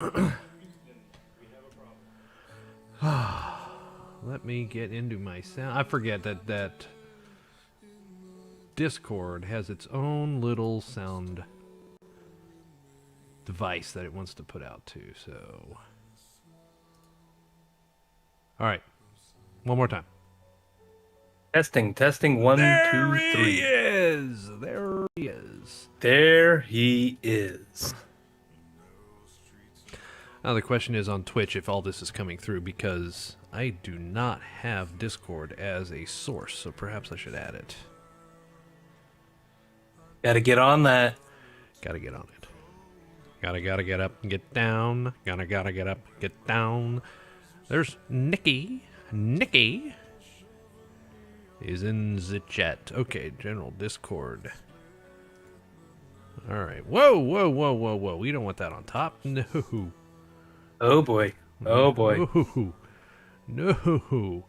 Let me get into my sound. I forget that Discord has its own little sound device that it wants to put out to. So, all right, one more time. Testing, testing. One, There two, he three. is. There he is. There he is. Now the question is on Twitch if all this is coming through, because I do not have Discord as a source, so perhaps I should add it. Gotta get on that. Gotta get on it. Gotta get up and get down. Gotta get up, get down. There's Nikki. Nikki is in the chat. Okay, general Discord. Alright. Whoa, whoa, whoa, whoa, whoa. We don't want that on top. No. Oh boy. Oh boy. No. No.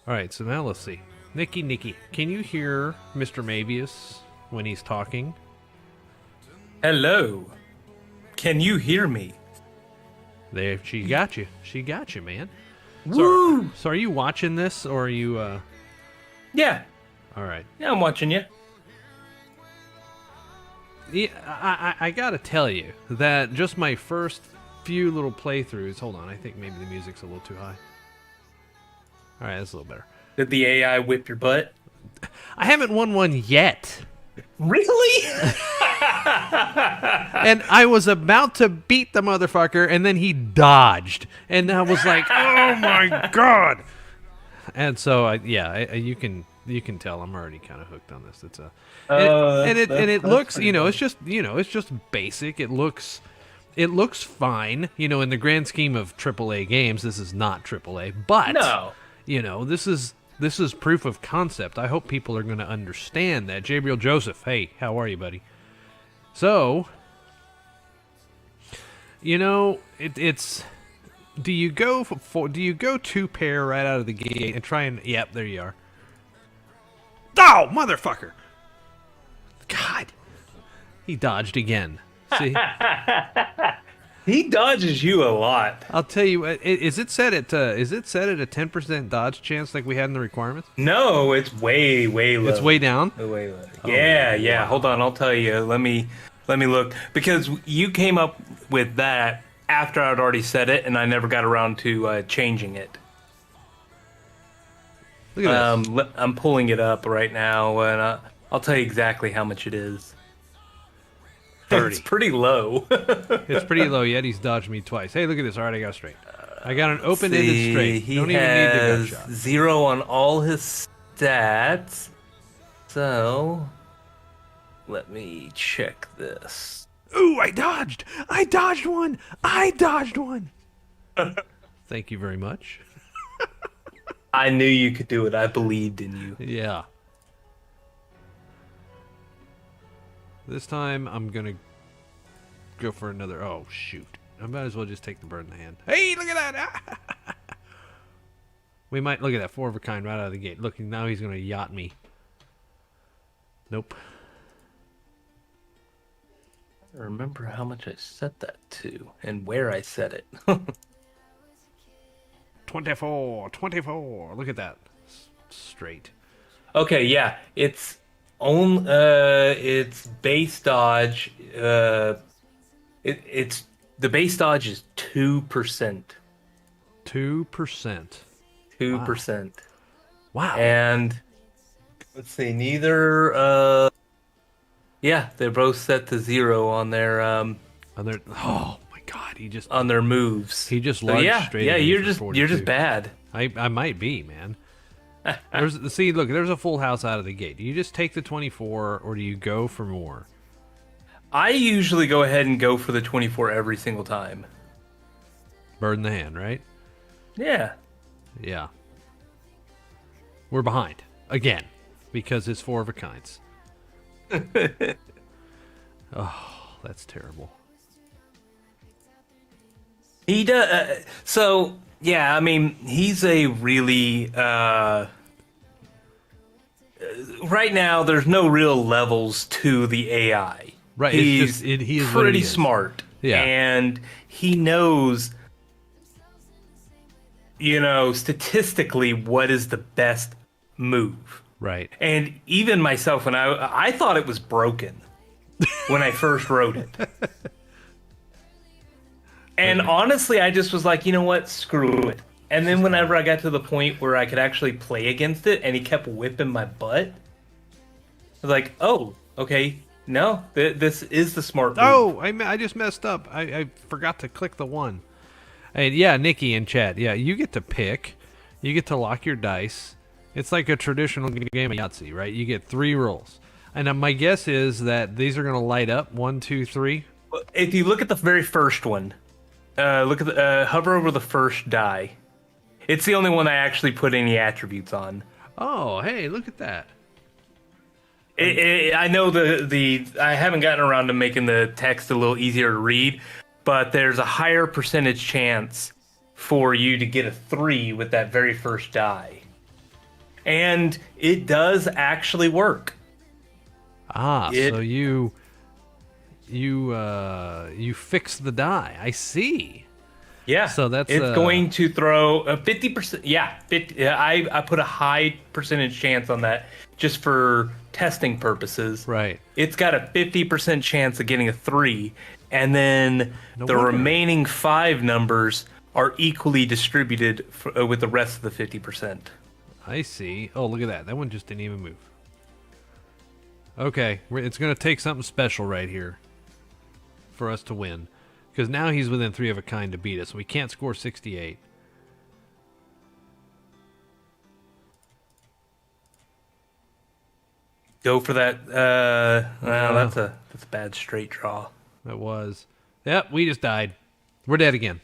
Alright, so now let's see. Nikki, can you hear Mr. Mavius when he's talking? Hello. Can you hear me? There, she got you. She got you, man. Woo! So are you watching this, or are you, Yeah. Alright. Yeah, I'm watching you. Yeah, I gotta tell you that just my first few little playthroughs... Hold on, I think maybe the music's a little too high. Alright, that's a little better. Did the AI whip your butt? I haven't won one yet. Really? And I was about to beat the motherfucker, and then he dodged. And I was like, oh my god! And so, you can tell I'm already kind of hooked on this. It's a... And it looks, it's just basic. It looks fine, in the grand scheme of AAA games. This is not AAA, but No. This is proof of concept. I hope people are going to understand that. Gabriel Joseph, hey, how are you, buddy? So, it's do you go two pair right out of the gate and try and yep, there you are. Oh, motherfucker. God. He dodged again. See? He dodges you a lot. I'll tell you what, is it set at a 10% dodge chance like we had in the requirements? No, it's way, way low. It's way down? Way low. Yeah. wow. Hold on, I'll tell you. Let me look. Because you came up with that after I'd already said it, and I never got around to changing it. Look at this. I'm pulling it up right now, and I'll tell you exactly how much it is. 30. It's pretty low. It's pretty low, yet he's dodged me twice. Hey, look at this. All right, I got a straight. I got an open-ended straight. He Don't even need the has gunshot. 0 on all his stats. So, let me check this. Ooh, I dodged! I dodged one! Thank you very much. I knew you could do it. I believed in you. Yeah. This time, I'm gonna go for another... Oh, shoot. I might as well just take the bird in the hand. Hey, look at that! We might... Look at that, 4 of a kind right out of the gate. Look, now he's gonna yacht me. Nope. I remember how much I set that to and where I set it. 24. Look at that. Straight. Okay, yeah. It's base dodge. It's the base dodge is 2%. 2%. 2%. Wow. And let's see, neither yeah, they're both set to 0 on their Oh my god, on their moves. He just So lunged straight yeah, at me you're for just 42. bad. I might be, man. Look, there's a full house out of the gate. Do you just take the 24 or do you go for more? I usually go ahead and go for the 24 every single time. Bird in the hand, right? Yeah. Yeah. We're behind again because it's 4 of a kinds. Oh, that's terrible. He does. So yeah, I mean, he's a really right now. There's no real levels to the AI. Right, He is what it pretty is. smart. Yeah. And he knows, statistically what is the best move. Right. And even myself, when I thought it was broken when I first wrote it. And honestly, I just was like, you know what? Screw it. And then whenever I got to the point where I could actually play against it and he kept whipping my butt, I was like, oh, okay. No, this is the smart move. Oh, I just messed up. I forgot to click the 1. And yeah, Nikki in chat. Yeah, you get to pick. You get to lock your dice. It's like a traditional game of Yahtzee, right? You get 3 rolls. And my guess is that these are going to light up 1, 2, 3. If you look at the very first one, hover over the first die. It's the only one I actually put any attributes on. Oh, hey, look at that. I know I haven't gotten around to making the text a little easier to read, but there's a higher percentage chance for you to get a 3 with that very first die. And it does actually work. So you fix the die. I see. Yeah. So it's going to throw a 50%. Yeah, 50, I put a high percentage chance on that just for testing purposes. Right. It's got a 50% chance of getting a 3, and then the wonder. remaining 5 numbers are equally distributed with the rest of the 50%. I see. Oh, look at that. That one just didn't even move. Okay, it's going to take something special right here for us to win. Because now he's within 3 of a kind to beat us. We can't score 68. Go for that. That's a bad straight draw. That was. Yep, we just died. We're dead again.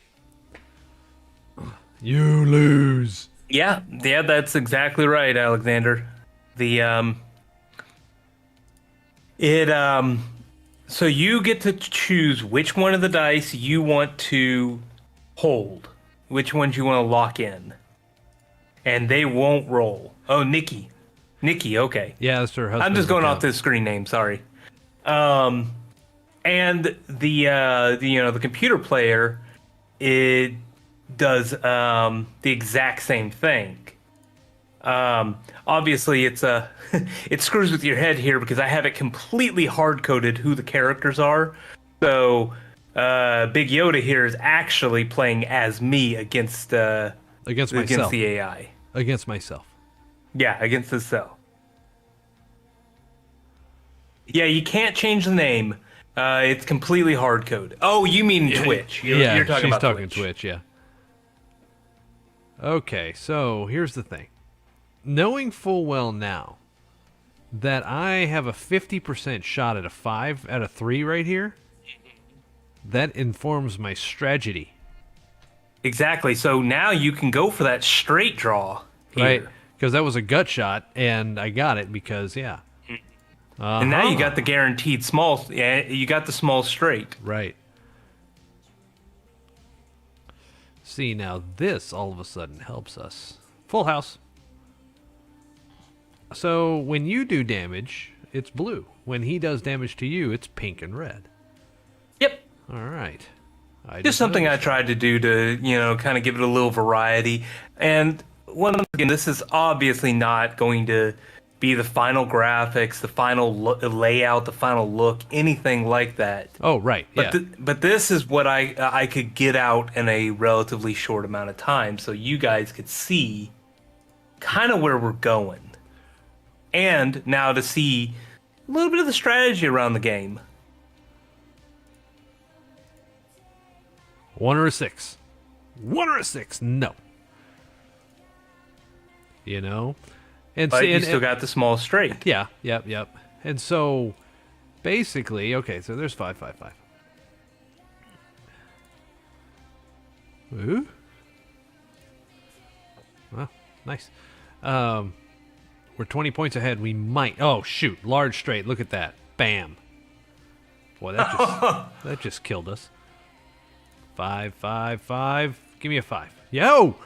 You lose. Yeah, that's exactly right, Alexander. So you get to choose which one of the dice you want to hold, which ones you want to lock in, and they won't roll. Oh, Nikki, okay. Yeah, that's her husband. I'm just going off this screen name. Sorry. And the computer player, it does the exact same thing. Obviously it screws with your head here because I have it completely hard coded who the characters are. So Big Yoda here is actually playing as me against myself. Against the AI. Against myself. Yeah, against the cell. Yeah, you can't change the name. It's completely hard coded. Oh, you mean Twitch? You're talking she's about talking Twitch. Yeah. Okay, so here's the thing. Knowing full well now that I have a 50% shot at a 5 out of 3 right here, that informs my strategy. Exactly. So now you can go for that straight draw here. Right? Because that was a gut shot, and I got it because, yeah. And now you got the guaranteed small. Yeah, you got the small straight. Right. See, now this all of a sudden helps us. Full house. So when you do damage, it's blue. When he does damage to you, it's pink and red. Yep. All right. Just something I tried to do to, kind of give it a little variety. And once again, this is obviously not going to be the final graphics, the final layout, the final look, anything like that. Oh, right. But but this is what I could get out in a relatively short amount of time, so you guys could see kind of where we're going. And now to see a little bit of the strategy around the game. 1 or a 6. 1 or a 6. No. And but you still got the small straight. Yeah. Yep. And so, basically, okay. So there's 5, 5, 5. Ooh. Well, nice. We're 20 points ahead. We might. Oh shoot! Large straight. Look at that. Bam. Boy, that just killed us. 5, 5, 5. Give me a 5. Yo.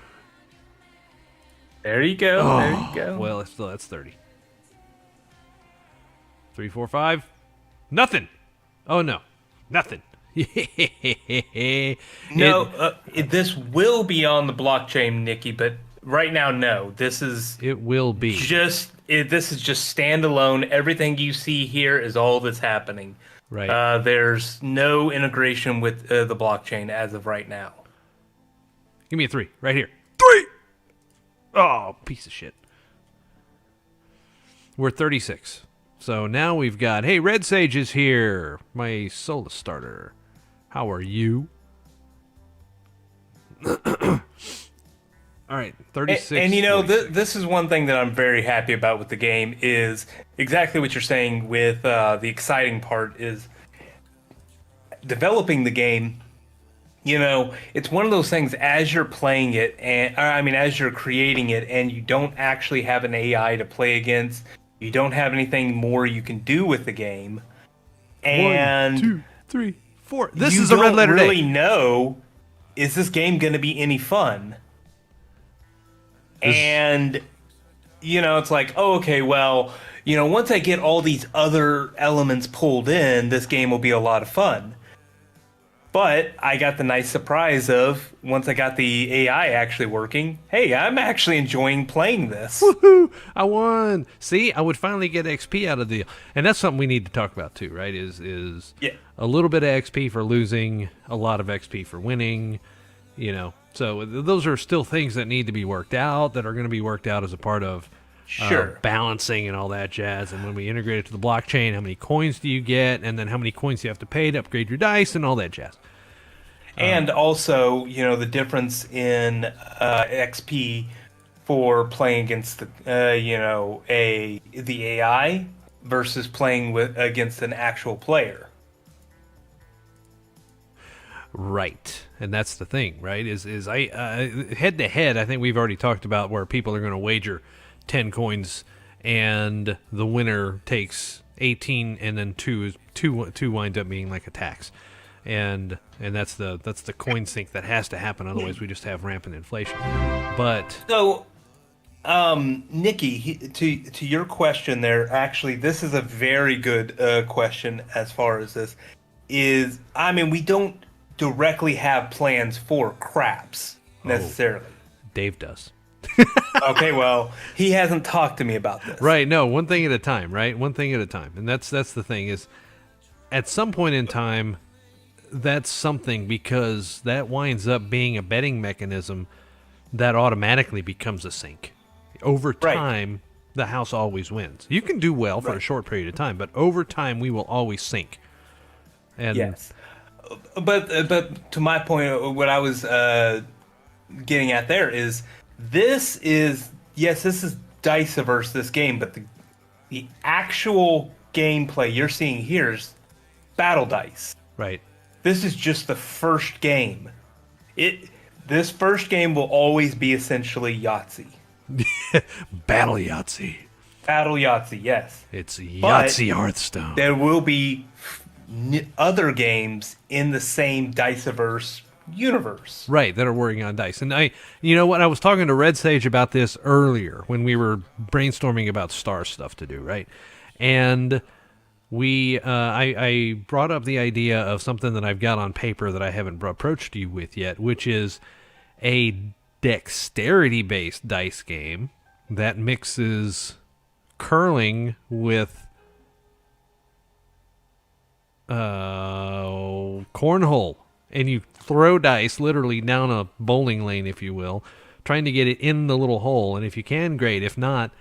There you go. Oh, there you go. Well, that's 30. 3, 4, 5. Nothing. Oh no, nothing. No, this will be on the blockchain, Nikki, but right now, no. This is It will be. this is just standalone. Everything you see here is all that's happening. Right. There's no integration with the blockchain as of right now. Give me a 3 right here. 3. Oh, piece of shit. We're 36. So now we've got, hey, Red Sage is here, my solo starter. How are you? All right, 36. And you know, 46. this is one thing that I'm very happy about with the game is exactly what you're saying with the exciting part is developing the game. You know, it's one of those things as you're playing it, and I mean, as you're creating it, and you don't actually have an AI to play against, you don't have anything more you can do with the game, and 1, 2, 3, 4. This you is a red letter don't really day. know, is this game going to be any fun? And, you know, it's like, oh, okay, well, you know, once I get all these other elements pulled in, this game will be a lot of fun. But I got the nice surprise of, once I got the AI actually working, hey, I'm actually enjoying playing this. Woohoo! I won. See, I would finally get XP out of the deal. And that's something we need to talk about too, right? Is Yeah. a little bit of XP for losing, a lot of XP for winning, you know. So those are still things that need to be worked out, that are going to be worked out as a part of Sure. balancing and all that jazz. And when we integrate it to the blockchain, how many coins do you get? And then how many coins do you have to pay to upgrade your dice and all that jazz. And also, you know, the difference in XP for playing against the, you know, the AI versus playing against an actual player. Right, and that's the thing, right? Is I head to head? I think we've already talked about where people are going to wager 10 coins, and the winner takes 18, and then two winds up being like a tax, and that's the coin sink that has to happen. Otherwise, we just have rampant inflation. But So, Nikki, to your question there, actually, this is a very good question as far as this is. I mean, we don't directly have plans for craps necessarily. Dave does. Okay, well, he hasn't talked to me about this. Right, no, one thing at a time, right? One thing at a time. And that's the thing is, at some point in time, that's something, because that winds up being a betting mechanism that automatically becomes a sink. Over time, the house always wins. You can do well for a short period of time, but over time, we will always sink. And Yes. But to my point, what I was getting at there is, this is Diceaverse, this game, but the actual gameplay you're seeing here is Battle Dice. right. This is just the first game. This first game will always be essentially Yahtzee. Battle Yahtzee. Battle Yahtzee, yes. It's Yahtzee Hearthstone. There will be other games in the same Diceaverse universe. Right, that are working on dice. And you know what, I was talking to Red Sage about this earlier when we were brainstorming about star stuff to do, right? And I brought up the idea of something that I've got on paper that I haven't approached you with yet, which is a dexterity-based dice game that mixes curling with cornhole, and you throw dice literally down a bowling lane, if you will, trying to get it in the little hole. And if you can, great. If not,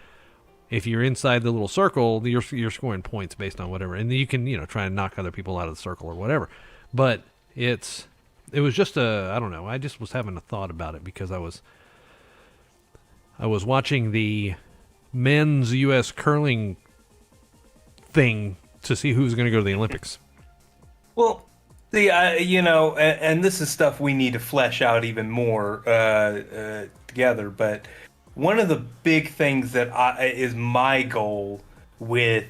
if you're inside the little circle, you're scoring points based on whatever, and you can, you know, try and knock other people out of the circle or whatever. But it was just I don't know. I just was having a thought about it because I was watching the men's U.S. curling thing to see who's going to go to the Olympics. Well, you know, and this is stuff we need to flesh out even more together, but one of the big things that is my goal with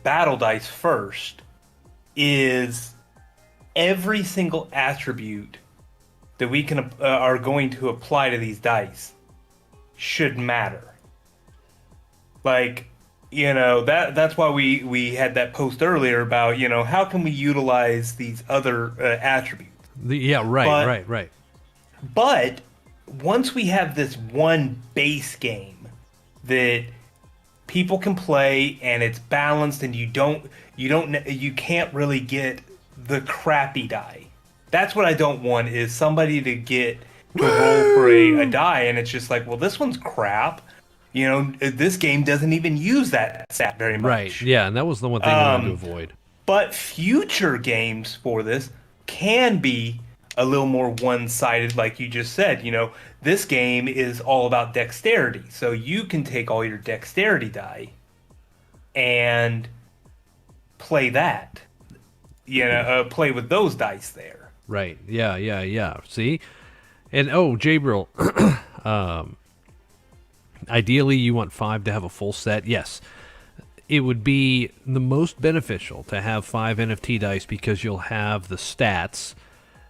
Battle Dice first is every single attribute that we can are going to apply to these dice should matter. Like, that's why we had that post earlier about, how can we utilize these other attributes. Yeah, right, But right, right. but once we have this one base game that people can play and it's balanced and you can't really get the crappy die. That's what I don't want, is somebody to roll for a die and it's just like, well, this one's crap. This game doesn't even use that stat very Right, much. yeah, and that was the one thing we wanted to avoid. But future games for this can be a little more one-sided, like you just said. This game is all about dexterity. So you can take all your dexterity die and play that. Play with those dice there. Right, yeah, yeah, yeah. See? And, Jabril, ideally you want 5 to have a full set. Yes. It would be the most beneficial to have 5 NFT dice because you'll have the stats,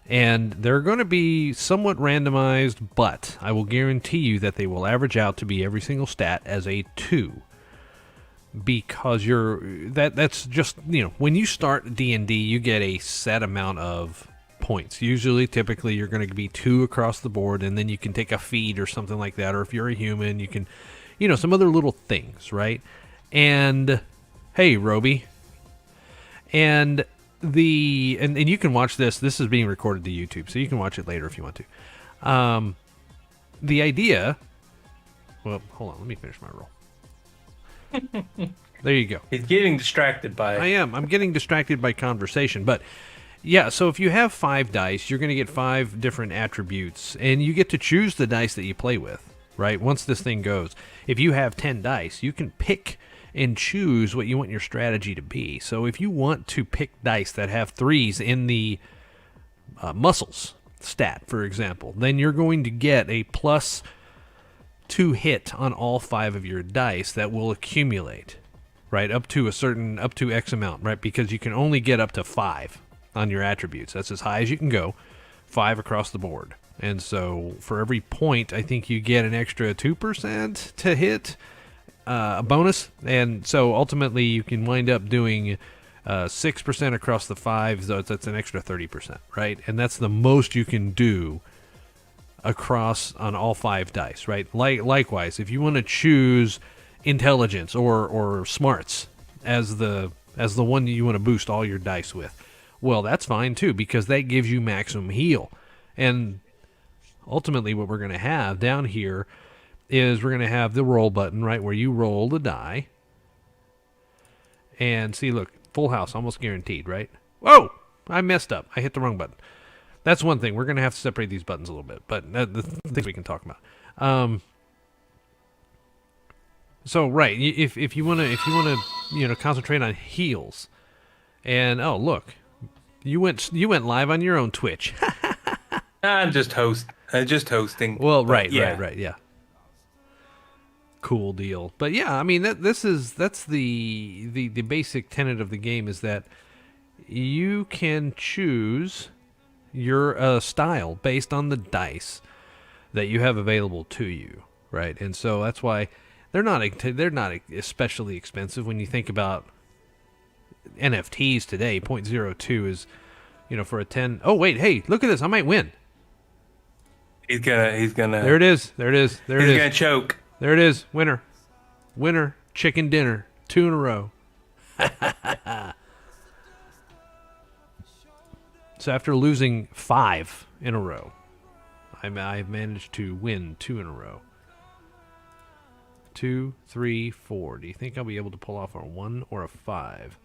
and they're going to be somewhat randomized, but I will guarantee you that they will average out to be every single stat as a 2. Because that's just, when you start D&D, you get a set amount of points. Usually, typically, you're going to be 2 across the board, and then you can take a feat or something like that, or if you're a human, you can, some other little things, right? And hey, Roby. And and you can watch this. This is being recorded to YouTube, so you can watch it later if you want to. The idea. Well, hold on. Let me finish my roll. There you go. He's getting distracted by. I am. I'm getting distracted by conversation, but yeah. So if you have 5 dice, you're going to get 5 different attributes, and you get to choose the dice that you play with. Right. Once this thing goes, if you have 10 dice, you can pick and choose what you want your strategy to be. So if you want to pick dice that have 3s in the muscles stat, for example, then you're going to get a +2 hit on all 5 of your dice that will accumulate, right, up to X amount, right, because you can only get up to 5 on your attributes. That's as high as you can go, 5 across the board. And so for every point, I think you get an extra 2% to hit a bonus, and so ultimately you can wind up doing 6% across the 5, so that's an extra 30%, right? And that's the most you can do across on all 5 dice, right? Likewise, if you want to choose intelligence or smarts as the one that you want to boost all your dice with, well, that's fine too, because that gives you maximum heal. And ultimately what we're going to have down here is we're going to have the roll button, right, where you roll the die. And see, look, full house, almost guaranteed, right? Whoa! I messed up. I hit the wrong button. That's one thing. We're going to have to separate these buttons a little bit, but the things we can talk about. So, right, if you want to concentrate on heals, and look, you went live on your own Twitch. I'm just hosting. Well, right, yeah. Cool deal. But yeah, I mean that's the basic tenet of the game, is that you can choose your style based on the dice that you have available to you, right? And so that's why they're not especially expensive when you think about NFTs today. 0.02 is, for a 10. Oh wait, hey, look at this! I might win. He's gonna. There it is. He's gonna choke. There it is. Winner, chicken dinner. 2 in a row. So after losing 5 in a row, I've managed to win 2 in a row. 2, 3, 4. Do you think I'll be able to pull off a 1 or a 5?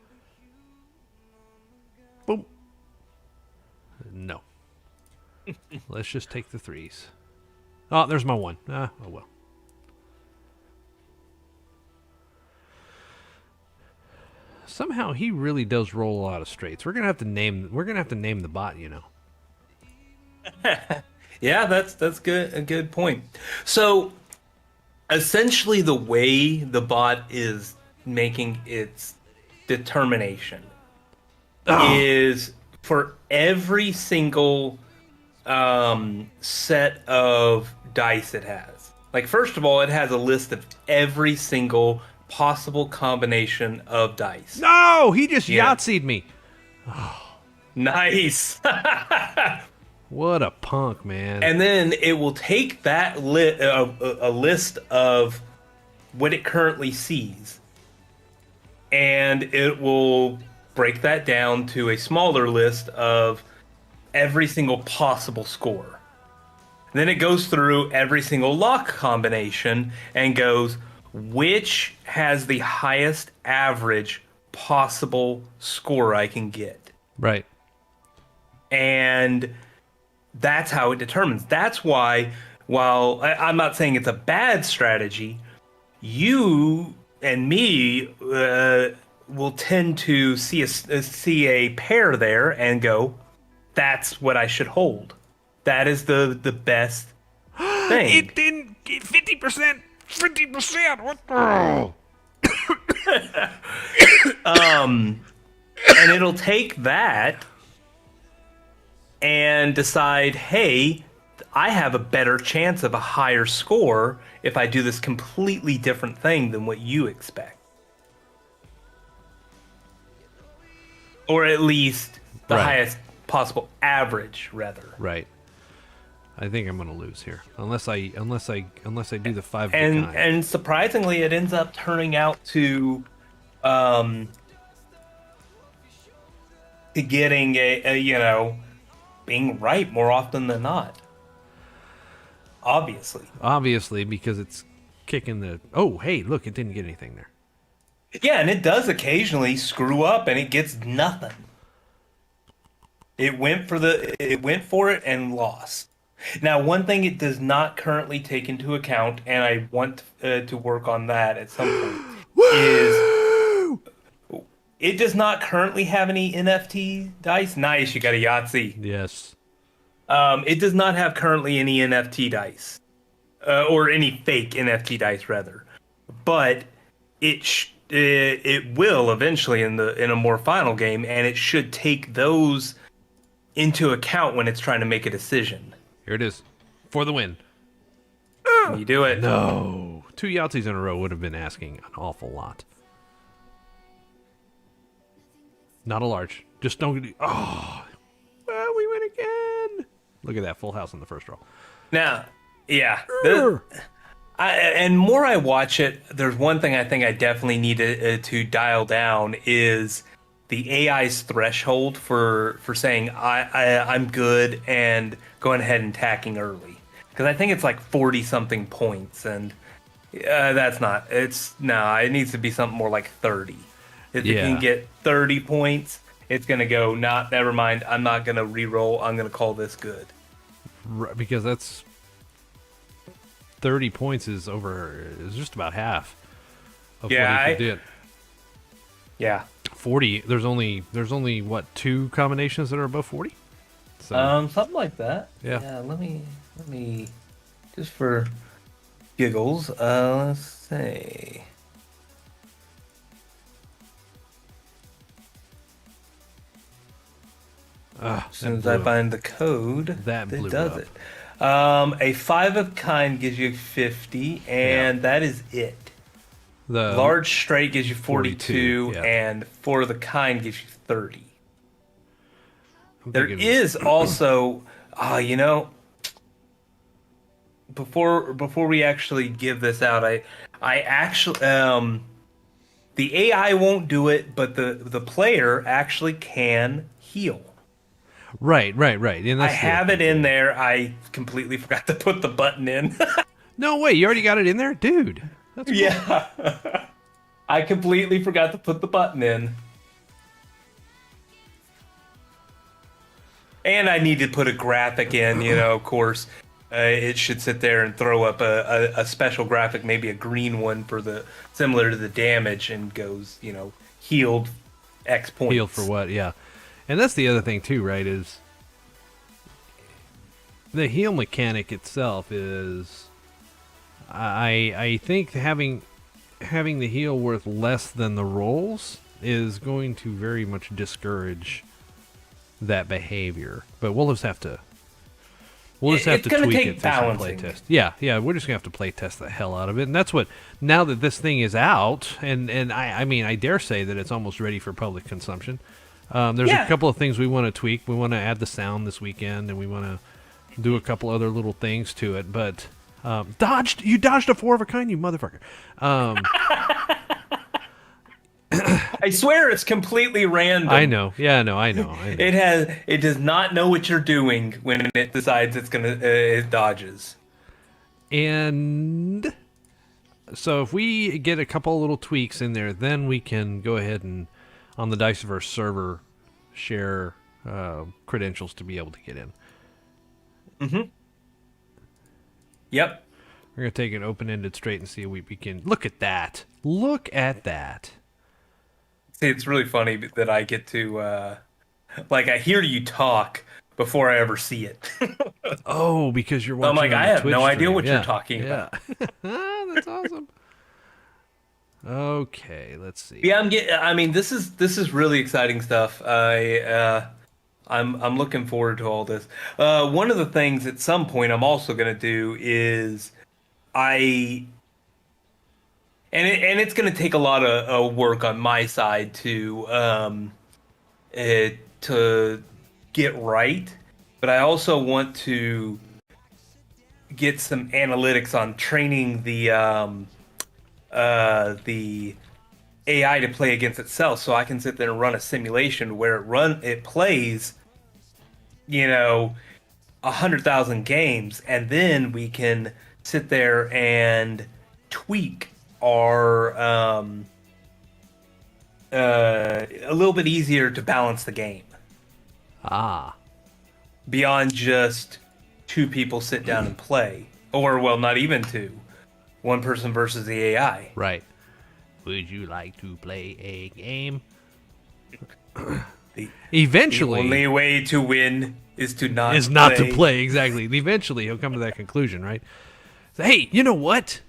Boom. No. Let's just take the 3s. Oh, there's my 1. Oh well. Somehow he really does roll a lot of straights. We're gonna have to name the bot, Yeah, that's good. A good point. So essentially, the way the bot is making its determination is for every single set of dice it has. Like, first of all, it has a list of every single possible combination of dice. No, he just Yeah. Yahtzeed me. Nice. What a punk, man. And then it will take that a list of what it currently sees, and it will break that down to a smaller list of every single possible score. Then it goes through every single lock combination and goes, which has the highest average possible score I can get? Right. And that's how it determines. That's why, while I'm not saying it's a bad strategy, you and me will tend to see a pair there and go, that's what I should hold. That is the best thing. It didn't get 50%. 50%. What the? And it'll take that and decide, hey, I have a better chance of a higher score if I do this completely different thing than what you expect. Or at least the Right. highest possible average, rather. Right. I think I'm gonna lose here, unless I do the 5 of a And kind. and surprisingly, it ends up turning out to getting a being right more often than not. Obviously, because it's kicking the. Oh, hey, look! It didn't get anything there. Yeah, and it does occasionally screw up, and it gets nothing. It went for it and lost. Now, one thing it does not currently take into account, and I want to work on that at some point, is it does not currently have any NFT dice. Nice, you got a Yahtzee. Yes. It does not have currently any NFT dice, or any fake NFT dice, rather. But it will eventually in a more final game, and it should take those into account when it's trying to make a decision. Here it is, for the win. You do it. No, 2 Yahtzees in a row would have been asking an awful lot. Not a large. Just don't. Oh, well, we win again. Look at that full house in the first row. Now, yeah. Urgh. And more I watch it, there's one thing I think I definitely need to dial down is the AI's threshold for saying I'm good and going ahead and tacking early. Because I think it's like 40 something points, and that's not. It needs to be something more like 30. If you can get 30 points, it's gonna go. Never mind. I'm not gonna re-roll. I'm gonna call this good. Right, because that's 30 points is just about half of what you did. Yeah. 40. There's only what, 2 combinations that are above 40? So Something like that. Yeah. Let me just for giggles. Let's see. As soon as I find the code, That blew it does up. it. A 5 of kind gives you 50, and that is it. the Large straight gives you 42, 42, yeah. and 4 of the kind gives you 30. I'm There thinking- is also, before we actually give this out, I actually the AI won't do it, but the player actually can heal. Right. And I that's have it in there. I completely forgot to put the button in. No way, you already got it in there, dude. That's cool. Yeah. I completely forgot to put the button in. And I need to put a graphic in, of course. It should sit there and throw up a special graphic, maybe a green one similar to the damage, and goes, healed X points. Healed for what? Yeah. And that's the other thing too, right? Is the heal mechanic itself is, I think having the heal worth less than the rolls is going to very much discourage that behavior. But we'll just have to We'll just have It's to gonna tweak take it through some balancing. playtest. Yeah, we're just gonna have to play test the hell out of it, and that's what. Now that this thing is out, and I mean, I dare say that it's almost ready for public consumption. There's a couple of things we want to tweak. We want to add the sound this weekend, and we want to do a couple other little things to it. But you dodged a 4 of a kind, you motherfucker. I swear it's completely random. I know. Yeah, I know. It does not know what you're doing when it decides it dodges. And so if we get a couple little tweaks in there, then we can go ahead and on the Diceaverse server share credentials to be able to get in. Mm-hmm. Yep. We're going to take an open-ended straight and see if we can... Look at that. Look at that. See, it's really funny that I get to... I hear you talk before I ever see it. Oh, because you're watching I'm like, on I the have Twitch no idea stream. what you're talking about. That's awesome. Okay, let's see. Yeah, this is really exciting stuff. I'm looking forward to all this. One of the things at some point I'm also going to do is and it's going to take a lot of work on my side to get right, but I also want to get some analytics on training the AI to play against itself, so I can sit there and run a simulation where it plays, 100,000 games, and then we can sit there and tweak our a little bit easier to balance the game. Beyond just 2 people sit down and play, or well, not even 2, 1 person versus the AI. Right. Would you like to play a game? Eventually, the only way to win is to not to play. Exactly. Eventually, he'll come to that conclusion, right? So, hey, you know what?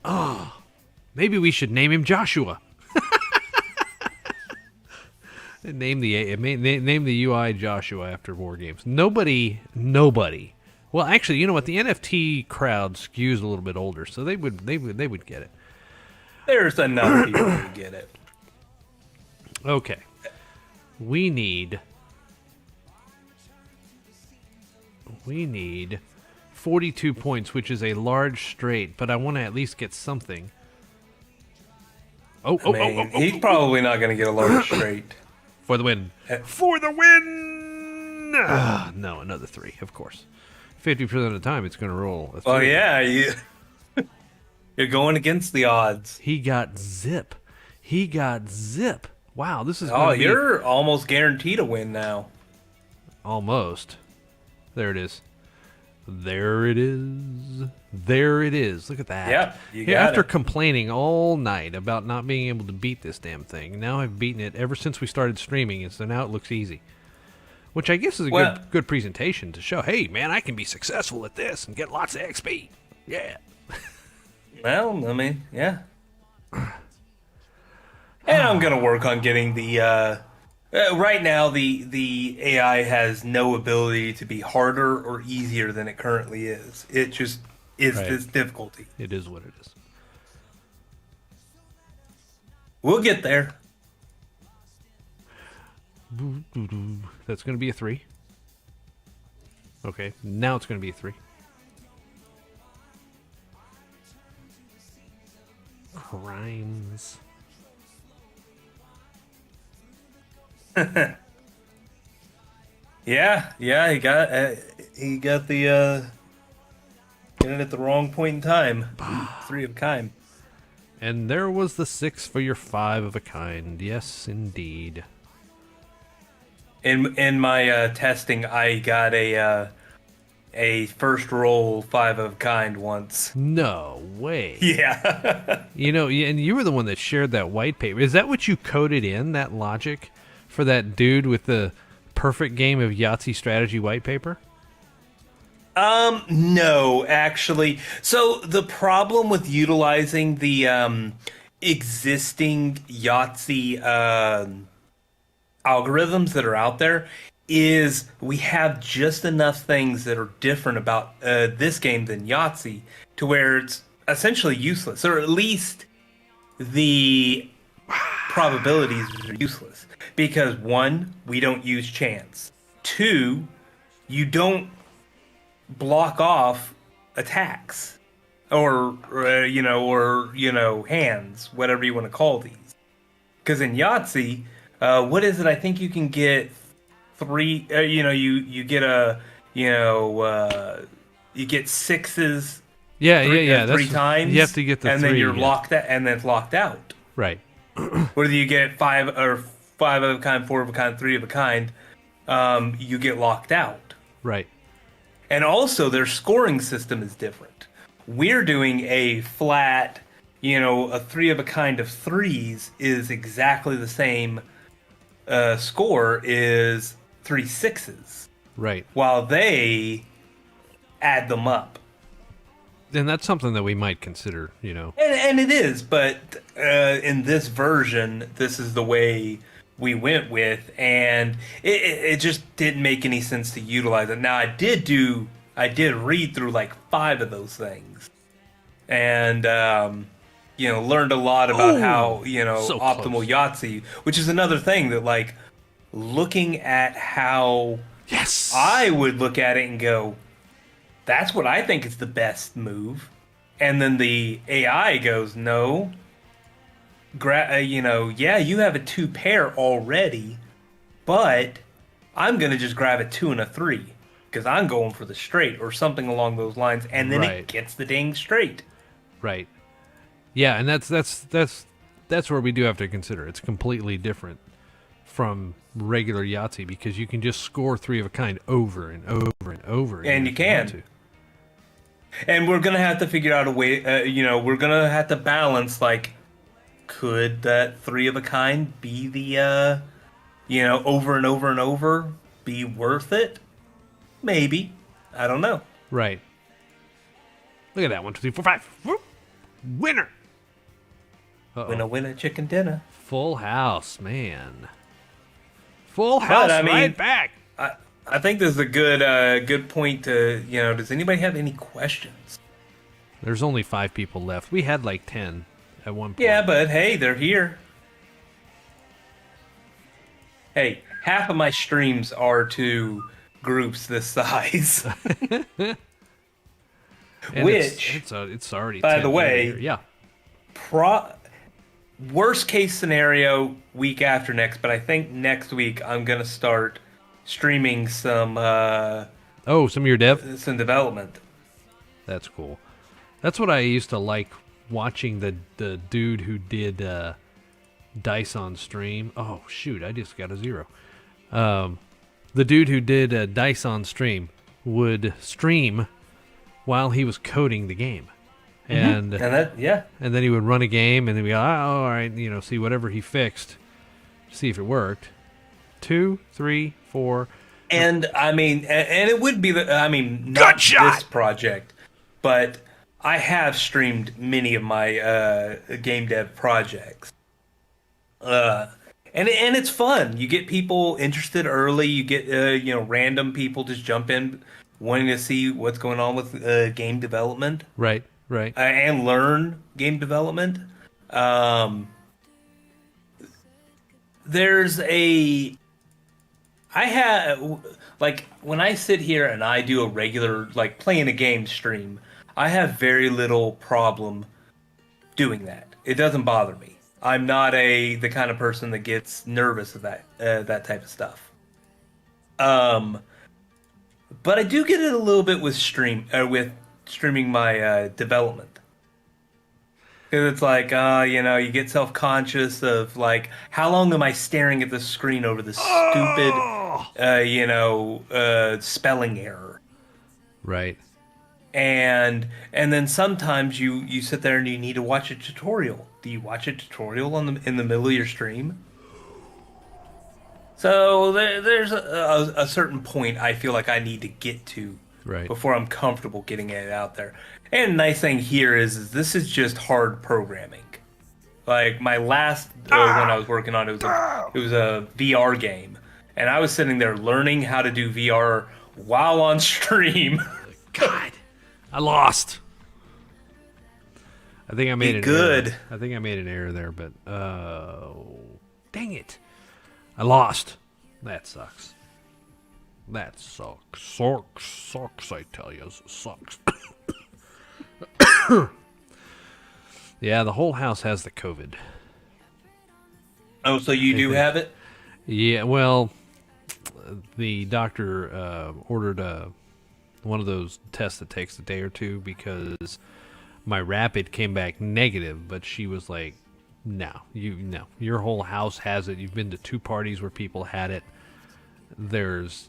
Oh, maybe we should name him Joshua. Name the UI Joshua after War Games. Nobody. Well, actually, you know what? The NFT crowd skews a little bit older, so they would get it. There's enough people who get it. Okay. We need 42 points, which is a large straight, but I want to at least get something. He's probably not going to get a large straight. For the win. For the win! No, another 3, of course. 50% of the time, it's going to roll a 3. Oh, yeah. You're going against the odds. He got zip. Wow, this is you're almost guaranteed a win now. Almost. There it is. There it is. Look at that. Yep, you got After it. complaining all night about not being able to beat this damn thing, now I've beaten it ever since we started streaming, and so now it looks easy. Which I guess is a good presentation to show, hey, man, I can be successful at this and get lots of XP. Yeah. Well, I mean, yeah. And I'm going to work on getting the... right now, the AI has no ability to be harder or easier than it currently is. It just is this difficulty. It is what it is. We'll get there. That's going to be a 3. Okay, now it's going to be a 3. Crimes. Yeah, he got the getting it at the wrong point in time. 3 of a kind. And there was the 6 for your 5 of a kind. Yes, indeed. In my testing, I got a first roll 5 of a kind once. No way. Yeah. And you were the one that shared that white paper. Is that what you coded in, that logic, for that dude with the perfect game of Yahtzee strategy white paper? No, actually. So the problem with utilizing the existing Yahtzee algorithms that are out there is we have just enough things that are different about this game than Yahtzee to where it's essentially useless, or at least the probabilities are useless. Because one, we don't use chance. Two, you don't block off attacks or hands, whatever you want to call these. Because in Yahtzee, what is it? I think you can get three. You get you get sixes. Yeah. Three times. You have to get the and three. then you're yeah. locked out, and then it's locked out. Right. Whether you get five of a kind, four of a kind, three of a kind, you get locked out. Right. And also, their scoring system is different. We're doing a flat, a three of a kind of threes is exactly the same score is three sixes. Right. While they add them up. And that's something that we might consider, And it is, but in this version, this is the way we went with, and it just didn't make any sense to utilize it. Now, I did read through like 5 of those things, and learned a lot about how so optimal close. Yahtzee, which is another thing that like looking at how Yes. I would look at it and go, that's what I think is the best move. And then the AI goes, no. Yeah, you have a 2 pair already, but I'm going to just grab a 2 and a 3 because I'm going for the straight or something along those lines. And then Right. it gets the dang straight. Right. Yeah, and that's where we do have to consider. It's completely different from regular Yahtzee because you can just score 3 of a kind over and over and over again. And you if want can. to. And we're going to have to figure out a way, we're going to have to balance, like, could that 3 of a kind be the, over and over and over be worth it? Maybe. I don't know. Right. Look at that. 1, 2, 3, 4, 5. Whoop. Winner. Uh-oh. Winner, chicken dinner. Full house, man. Full house right back. I think this is a good point to, does anybody have any questions? There's only 5 people left. We had like 10 at one point. Yeah, but hey, they're here. Hey, half of my streams are to groups this size. And Which, it's already by 10 the way, later. Yeah. Worst case scenario, week after next, but I think next week I'm going to start streaming some Some of your dev? some development. That's cool. That's what I used to like watching the dude who did Dice on stream. Oh, shoot. I just got a 0. The dude who did Dice on stream would stream while he was coding the game. And And then he would run a game, and then we go, all right, see whatever he fixed, see if it worked. 2, 3, 4. And I mean, and it would be not Gut shot! this project, but I have streamed many of my game dev projects. And it's fun. You get people interested early. You get random people just jump in, wanting to see what's going on with game development. Right. And learn game development. I have, like, when I sit here and I do a regular, like, playing a game stream, I have very little problem doing that. It doesn't bother me. I'm not the kind of person that gets nervous of that type of stuff. But I do get it a little bit with streaming my development. Because it's like, you get self-conscious of, like, how long am I staring at the screen over this stupid, spelling error? Right. And then sometimes you sit there and you need to watch a tutorial. Do you watch a tutorial in the middle of your stream? So there's a certain point I feel like I need to get to before I'm comfortable getting it out there. And the nice thing here is this is just hard programming. Like my last one I was working on, it was a VR game, and I was sitting there learning how to do VR while on stream. God, I lost. I think I made an Good. error. I think I made an error there, but dang it, I lost. That sucks. That sucks. Sucks. I tell you, sucks. Yeah, the whole house has the COVID. Oh, so you do have it? Yeah, well, the doctor ordered one of those tests that takes a day or two because my rapid came back negative, but she was like, no, your whole house has it. You've been to 2 parties where people had it. There's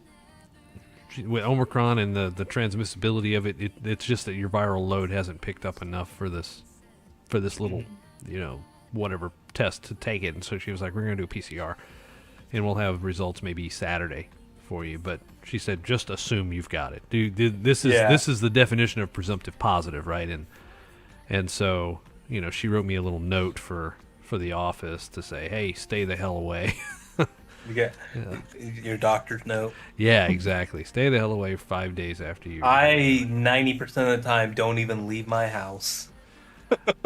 with Omicron and the transmissibility of it, it's just that your viral load hasn't picked up enough for this little, whatever test to take it. And so she was like, we're going to do a PCR and we'll have results maybe Saturday for you. But she said, just assume you've got it. Dude, this is the definition of presumptive positive, right? And so, she wrote me a little note for the office to say, hey, stay the hell away. You get your doctor's note. Yeah, exactly. Stay the hell away 5 days after you. I 90% of the time don't even leave my house.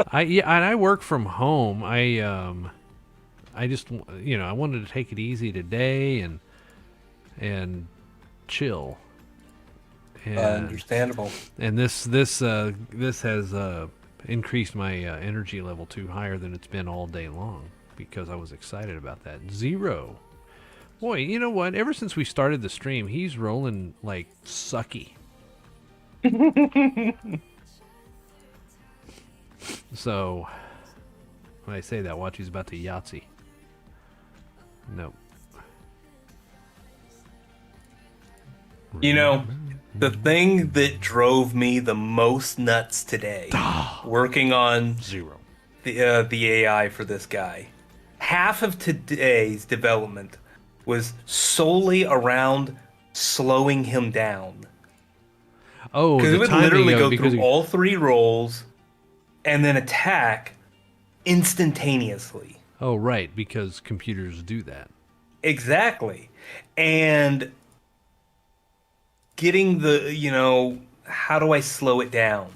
I work from home. I just I wanted to take it easy today and chill. And, Understandable. And this has increased my energy level to higher than it's been all day long because I was excited about that. 0. Boy, you know what? Ever since we started the stream, he's rolling like sucky. So, when I say that, watch, he's about to yahtzee. Nope. The thing that drove me the most nuts today, working on 0. the AI for this guy, half of today's development was solely around slowing him down. Oh, Because it would literally go through he, all 3 rolls and then attack instantaneously. Oh, right, because computers do that. Exactly. And getting how do I slow it down?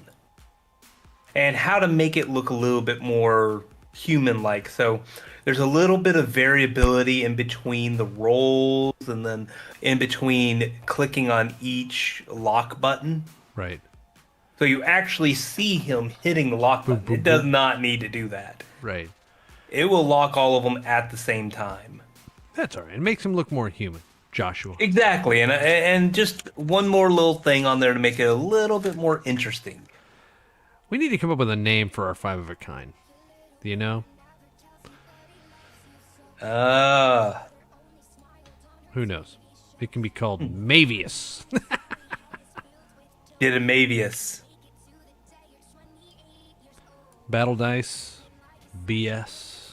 And how to make it look a little bit more human-like. So there's a little bit of variability in between the rolls and then in between clicking on each lock button. Right. So you actually see him hitting the lock button. It does not need to do that. Right. It will lock all of them at the same time. That's all right. It makes him look more human, Joshua. Exactly. And just one more little thing on there to make it a little bit more interesting. We need to come up with a name for our 5 of a kind. Do you know? Who knows? It can be called Mavius. Get a Mavius. Battle Dice. BS.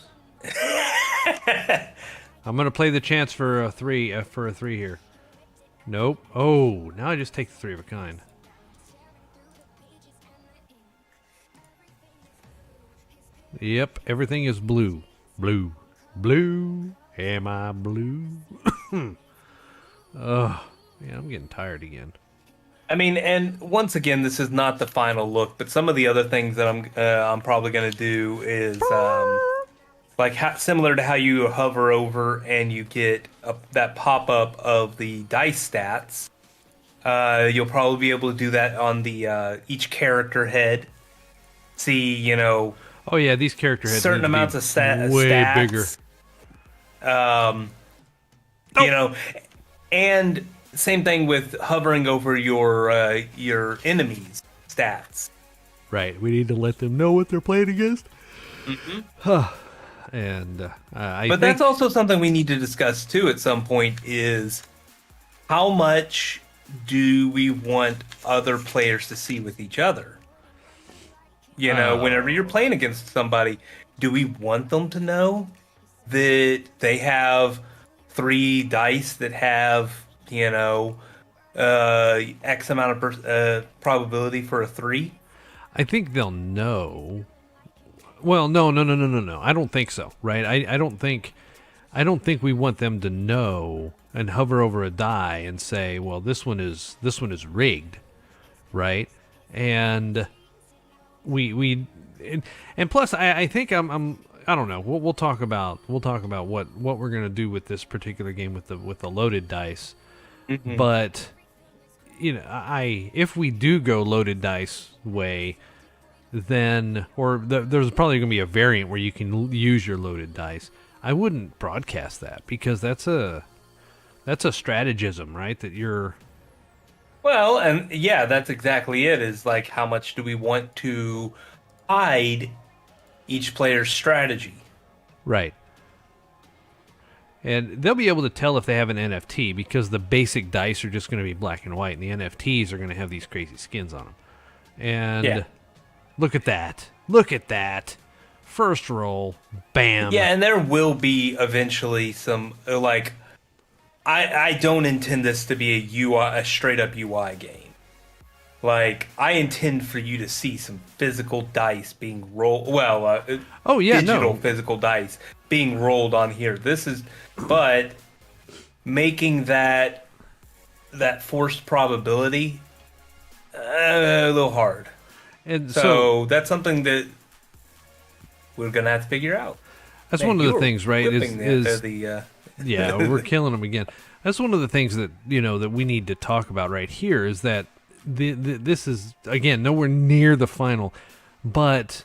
I'm going to play the chance for a 3 here. Nope. Oh, now I just take the 3 of a kind. Yep, everything is blue. Blue. Blue. Am I blue? Oh, yeah, I'm getting tired again. I mean, and once again, this is not the final look, but some of the other things that I'm probably going to do is similar to how you hover over and you get that pop up of the dice stats. You'll probably be able to do that on the each character head. See, Oh yeah, these character heads certain need to amounts be of stats. way bigger. And same thing with hovering over your enemies' stats. Right, we need to let them know what they're playing against. Mm-hmm. And but that's also something we need to discuss too at some point is how much do we want other players to see with each other? Whenever you're playing against somebody, do we want them to know that they have 3 dice that have, X amount of probability for a 3? I think they'll know. Well, no. I don't think so. Right? I don't think we want them to know and hover over a die and say, well, this one is rigged, right? And and plus I think I don't know. We'll talk about what we're gonna do with this particular game with the loaded dice. Mm-hmm. But if we do go loaded dice way, then there's probably gonna be a variant where you can use your loaded dice. I wouldn't broadcast that because that's a strategism, right? That you're. Well, and yeah, that's exactly it. Is like, how much do we want to hide each player's strategy? Right. And they'll be able to tell if they have an NFT because the basic dice are just going to be black and white, and the NFTs are going to have these crazy skins on them. And look at that. Look at that. First roll. Bam. Yeah, and there will be eventually some, like, I don't intend this to be a straight up UI game. Like, I intend for you to see some physical dice being rolled. Well, digital physical dice being rolled on here. But making that forced probability a little hard. And so that's something that we're gonna have to figure out. That's one of the things, right? Yeah, we're killing them again. That's one of the things that that we need to talk about right here is that this is again nowhere near the final, but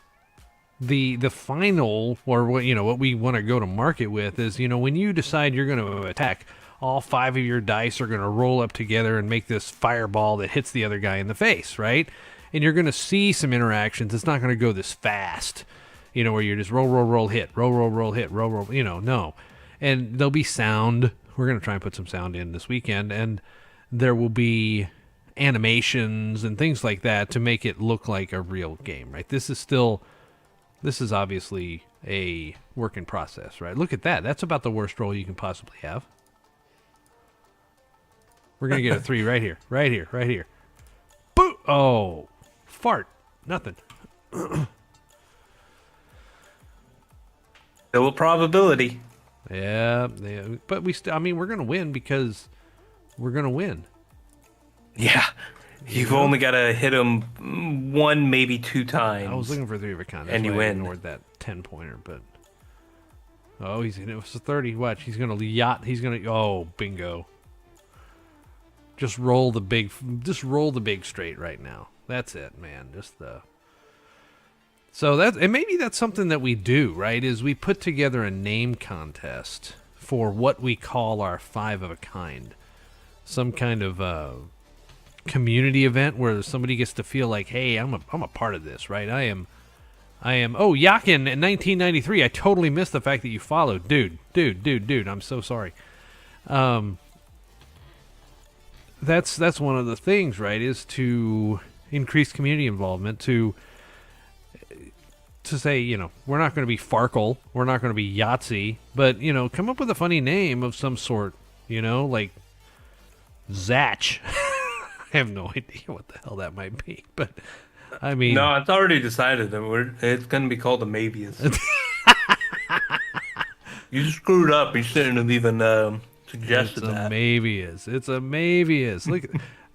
the final, or what we want to go to market with is when you decide you're going to attack, all 5 of your dice are going to roll up together and make this fireball that hits the other guy in the face, right? And you're going to see some interactions. It's not going to go this fast, where you're just roll hit, roll hit, roll, no. And there'll be sound. We're going to try and put some sound in this weekend, and there will be animations and things like that to make it look like a real game, right? This is obviously a work in process, right? Look at that. That's about the worst roll you can possibly have. We're going to get a 3 right here, right here, right here. Boo! Oh, fart. Nothing. Still a probability. Yeah, but we're going to win because we're going to win. Yeah. You've only got to hit him 1, maybe 2 times. I was looking for 3 of a kind. And you win. I ignored that 10-pointer, but... Oh, it was a 30. Watch, he's going to yacht. He's going to... Oh, bingo. Just roll the big straight right now. That's it, man. So and maybe that's something that we do, right? Is we put together a name contest for what we call our 5 of a kind. Some kind of community event where somebody gets to feel like, hey, I'm a part of this, right? I am. Oh, Yakin in 1993. I totally missed the fact that you followed, dude. I'm so sorry. That's one of the things, right? Is to increase community involvement. To say, we're not going to be Farkle, we're not going to be Yahtzee, but come up with a funny name of some sort. Like Zatch. I have no idea what the hell that might be, but I mean... No, it's already decided that it's going to be called a Mabius. You screwed up. You shouldn't have even suggested that. It's a Mabius. Look,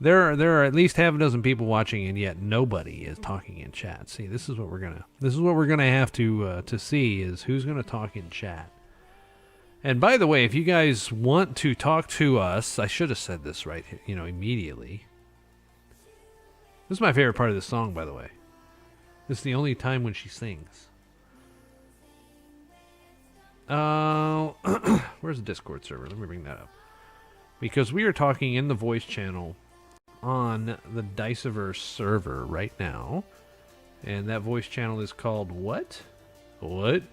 there are at least half a dozen people watching, and yet nobody is talking in chat. See, this is what we're gonna have to see is who's gonna talk in chat. And by the way, if you guys want to talk to us, I should have said this right, immediately. This is my favorite part of the song, by the way. This is the only time when she sings. Where's the Discord server? Let me bring that up. Because we are talking in the voice channel on the Diceaverse server right now. And that voice channel is called what? What?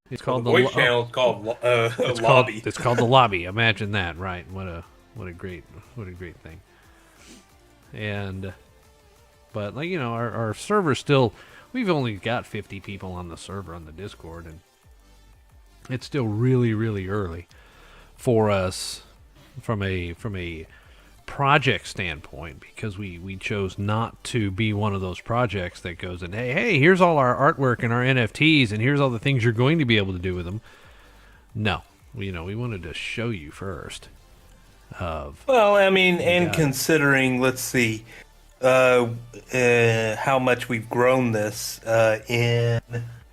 It's called the voice channel is called Lobby. It's called the Lobby. Imagine that, right? What a great thing. And but our server still, we've only got 50 people on the server on the Discord, and it's still really, really early for us from a project standpoint, because we chose not to be one of those projects that goes and hey, here's all our artwork and our NFTs, and here's all the things you're going to be able to do with them. No, we wanted to show you first. Well, I mean, and got it. considering, let's see, how much we've grown this in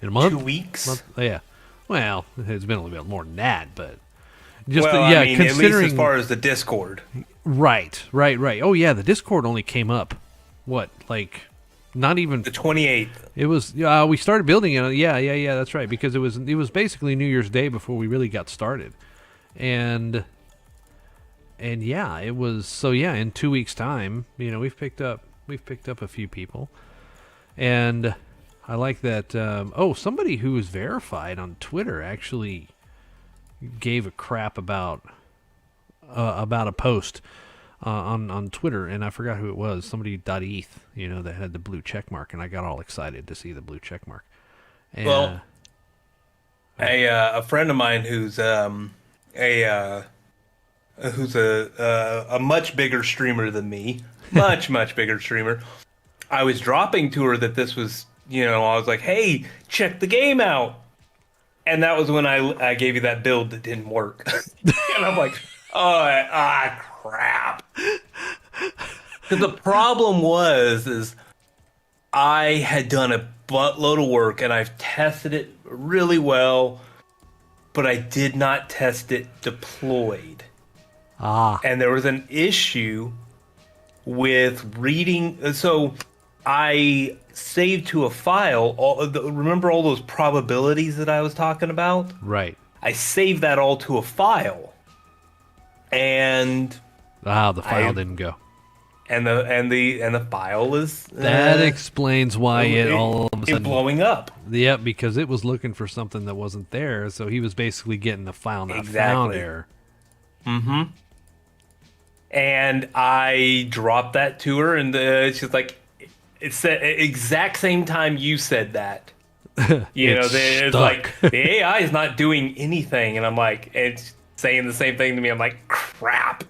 In a month, 2 weeks. yeah. Well, it's been a little bit more than that, but just Well, yeah, I mean, at considering least as far as the Discord. right. Oh yeah, the Discord only came up. What, like, not even The 28th. It was we started building it. Yeah. That's right, because it was basically New Year's Day before we really got started, and yeah, it was so yeah. In 2 weeks' time, we've picked up a few people, and I like that. Somebody who was verified on Twitter actually gave a crap about a post on Twitter, and I forgot who it was. Somebody .eth, that had the blue check mark, and I got all excited to see the blue check mark. And, Well, a friend of mine who's a much bigger streamer than me, much bigger streamer. I was dropping to her that this was, I was like, hey, check the game out. And that was when I gave you that build that didn't work. And I'm like, crap. Because the problem is I had done a buttload of work and I've tested it really well, but I did not test it deployed. And there was an issue with reading. So I saved to a file. Remember all those probabilities that I was talking about? right. I saved that all to a file, and The file didn't go. and the file is That explains why it all of a sudden blowing up. Yep, because it was looking for something that wasn't there, so he was basically getting the file not found Exactly. error. And I dropped that to her, and she's like, "It's the exact same time you said that." It's stuck. like the AI is not doing anything, and I'm like, it's saying the same thing to me. I'm like, crap.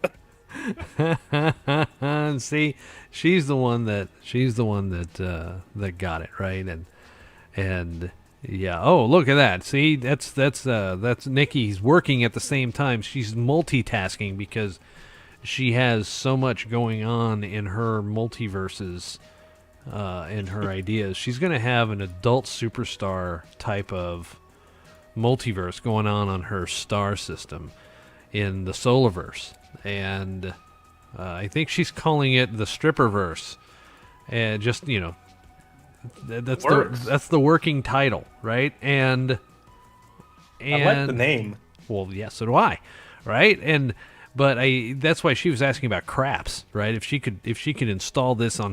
And see, she's the one that got it right, and yeah. Oh, look at that! See, that's Nikki's working at the same time. She's multitasking because she has so much going on in her multiverses, in her ideas. She's going to have an adult superstar type of multiverse going on her star system in the Solarverse, and I think she's calling it the Stripperverse, and just that's the working title, right? And I like the name. well, yeah, so do I, right? But that's why she was asking about craps, right? If she could install this on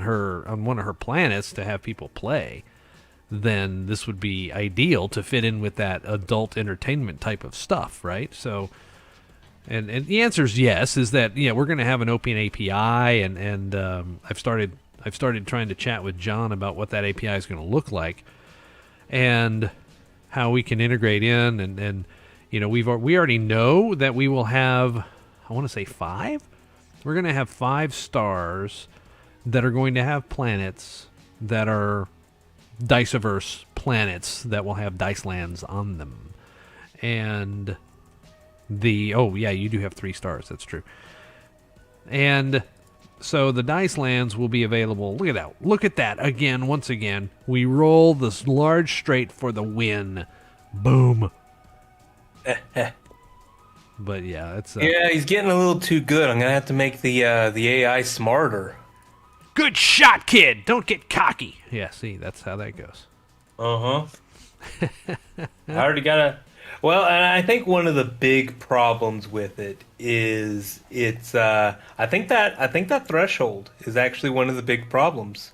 one of her planets to have people play, then this would be ideal to fit in with that adult entertainment type of stuff, right? So, and the answer is yes. Is that we're going to have an open API, and I've started trying to chat with John about what that API is going to look like, and how we can integrate in, and we already know that we will have. I want to say 5. We're going to have 5 stars that are going to have planets that are Diceaverse planets that will have dice lands on them. And you do have 3 stars. That's true. And so the dice lands will be available. Look at that. Look at that. Again, once again, we roll this large straight for the win. Boom. But yeah, it's Yeah, he's getting a little too good. I'm gonna have to make the AI smarter. good shot, kid. Don't get cocky. Yeah, see, that's how that goes. I already got Well, and I think one of the big problems with it is it's. I think that threshold is actually one of the big problems.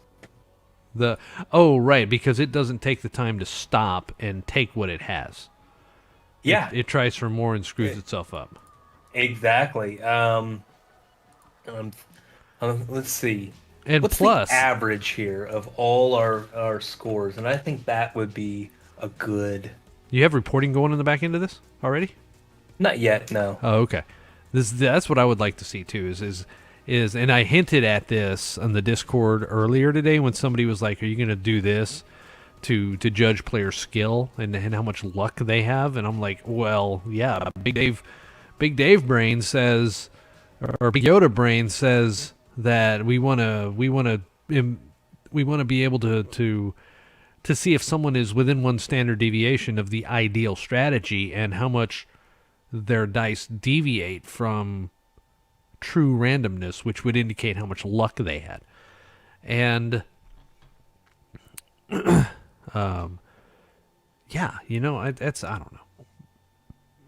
Right, because it doesn't take the time to stop and take what it has. Yeah, It tries for more and screws itself up. exactly. Let's see. And What's plus, the average here of all our scores? And I think that would be a good. you have reporting going in the back end of this already? Not yet, no. Oh, okay. That's what I would like to see too. Is and I hinted at this on the Discord earlier today when somebody was like, "Are you going to do this to judge player skill and how much luck they have, and I'm like, well, yeah, Big Dave brain says, or Big Yoda brain says that we want to be able to see if someone is within one standard deviation of the ideal strategy and how much their dice deviate from true randomness, which would indicate how much luck they had. And yeah, it's I don't know.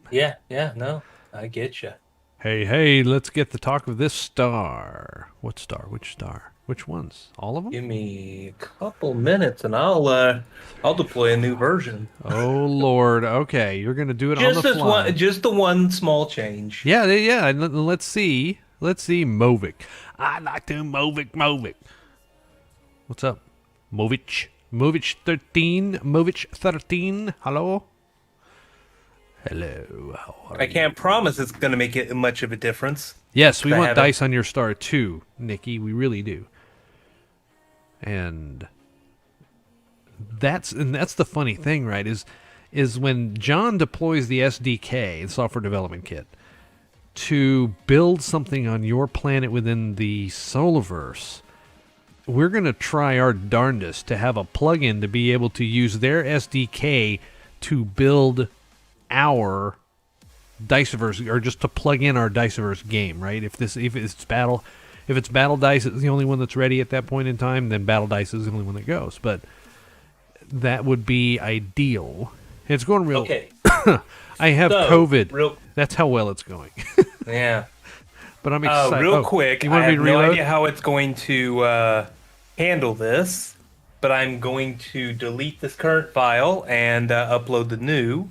Yeah, no, I get you. Hey, let's get the talk of this star. What star? Which star? Which ones? All of them? Give me a couple minutes and I'll deploy a new version. Oh Lord. Okay, you're gonna do it on the fly. Just the one small change. Yeah. Let's see. Movic. I like to Movic. What's up, Movic 13. Hello. How are I can't promise it's going to make it much of a difference. Yes, we want dice on your star too, Nikki. We really do. And that's the funny thing, right? Is when John deploys the SDK, the software development kit, to build something on your planet within the Solarverse, we're going to try our darndest to have a plugin to be able to use their SDK to build our Diceaverse, or just to plug in our Diceaverse game, right? If it's Battle Dice is the only one that's ready at that point in time, then Battle Dice is the only one that goes. But that would be ideal. It's going real. Okay. I have COVID. That's how well it's going. Yeah. But I'm excited. Real quick, you want I me have to no reload? idea how it's going to handle this, but I'm going to delete this current file and upload the new.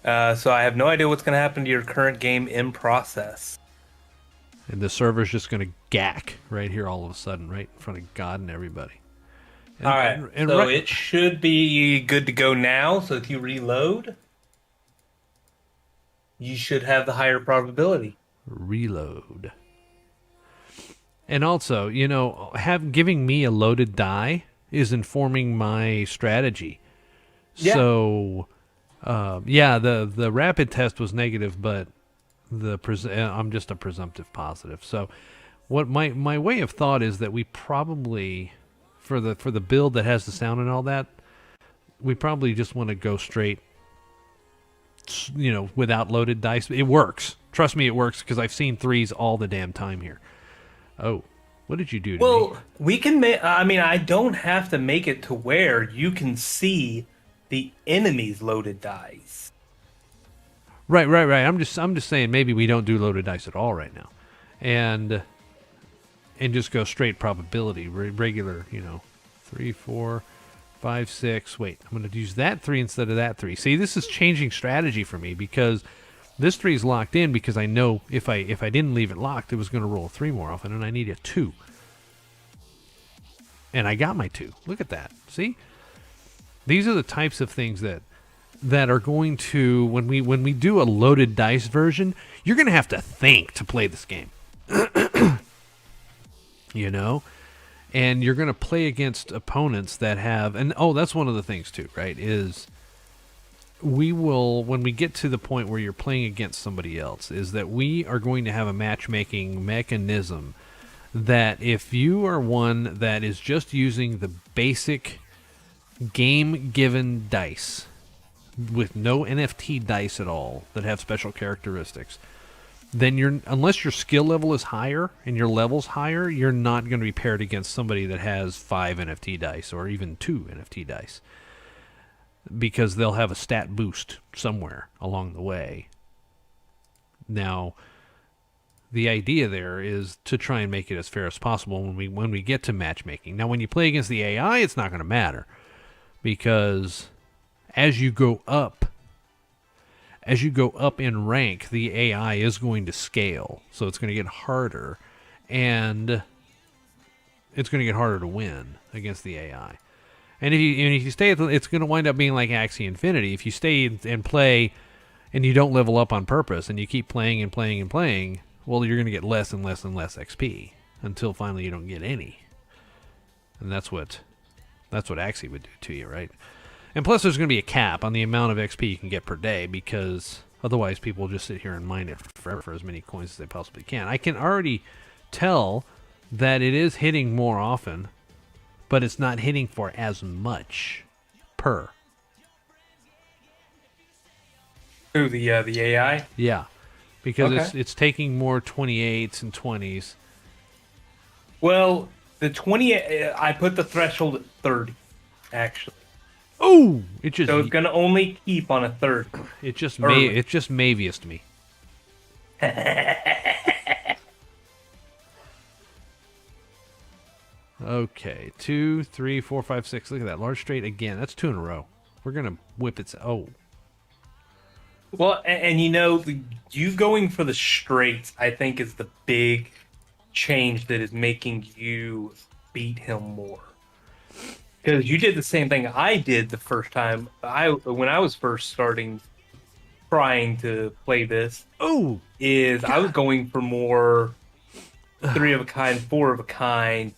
So I have no idea what's going to happen to your current game in process. And the server's just going to gack right here all of a sudden, right in front of God and everybody. All right. So it should be good to go now. So if you reload, you should have the higher probability. Reload. And also, giving me a loaded die is informing my strategy. Yeah. So, the rapid test was negative, but I'm just a presumptive positive. So, what my way of thought is that we probably, for the build that has the sound and all that, we probably just want to go straight, without loaded dice. It works. Trust me, it works, because I've seen threes all the damn time here. Oh, what did you do to me? Well, we can make. I don't have to make it to where you can see the enemy's loaded dice. Right. I'm just saying maybe we don't do loaded dice at all right now, and just go straight probability, regular. 3, 4, 5, 6. Wait, I'm going to use that 3 instead of that 3. See, this is changing strategy for me, because this 3 is locked in, because I know if I didn't leave it locked, it was going to roll a 3 more often, and I need a 2. And I got my 2. Look at that. See? These are the types of things that are going to, when we do a loaded dice version, you're going to have to think to play this game. And you're going to play against opponents that have, and that's one of the things too, right, is we will, when we get to the point where you're playing against somebody else, is that we are going to have a matchmaking mechanism that if you are one that is just using the basic game-given dice with no NFT dice at all that have special characteristics, then unless your skill level is higher and your level's higher, you're not going to be paired against somebody that has 5 NFT dice or even 2 NFT dice, because they'll have a stat boost somewhere along the way. Now, the idea there is to try and make it as fair as possible when we get to matchmaking. Now, when you play against the AI, it's not going to matter, because as you go up in rank, the AI is going to scale, so it's going to get harder, and it's going to get harder to win against the AI. And if you stay, it's going to wind up being like Axie Infinity. If you stay and play, and you don't level up on purpose, and you keep playing and playing and playing, well, you're going to get less and less and less XP until finally you don't get any. And that's what That's what Axie would do to you, right? And plus, there's going to be a cap on the amount of XP you can get per day, because otherwise people will just sit here and mine it forever for as many coins as they possibly can. I can already tell that it is hitting more often, but it's not hitting for as much per. Who, the AI? Yeah, because Okay. it's taking more 28s and 20s. Well, the 20, I put the threshold at 30, actually. Oh, it just So it's going to only keep on a 30. it just early. it just Maviused me. Okay, 2, 3, 4, 5, 6. Look at that large straight again. That's 2 in a row. We're gonna whip it. Oh, Well, and you going for the straights, I think, is the big change that is making you beat him more. Because you did the same thing I did the first time. When I was first starting trying to play this, oh, I was going for more 3 of a kind, 4 of a kind,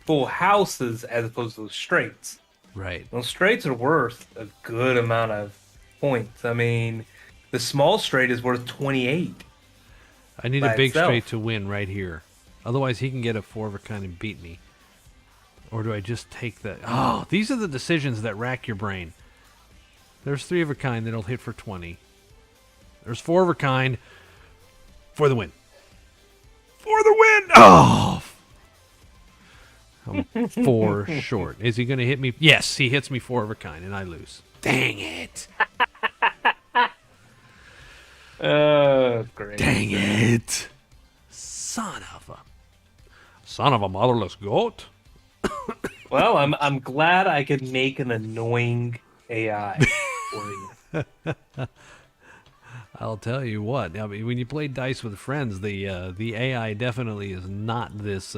full houses as opposed to those straights. right. Those straights are worth a good amount of points. I mean, the small straight is worth 28. I need by a big itself. straight to win right here. Otherwise, he can get a 4 of a kind and beat me. Or do I just take the... Oh, these are the decisions that rack your brain. There's 3 of a kind that'll hit for 20. There's 4 of a kind for the win. For the win! Oh! I'm 4 short. Is he going to hit me? Yes, he hits me 4 of a kind, and I lose. Dang it. Great. Dang it. Son of a motherless goat. Well, I'm glad I could make an annoying AI for you. I'll tell you what. I mean, when you play dice with friends, the AI definitely is not this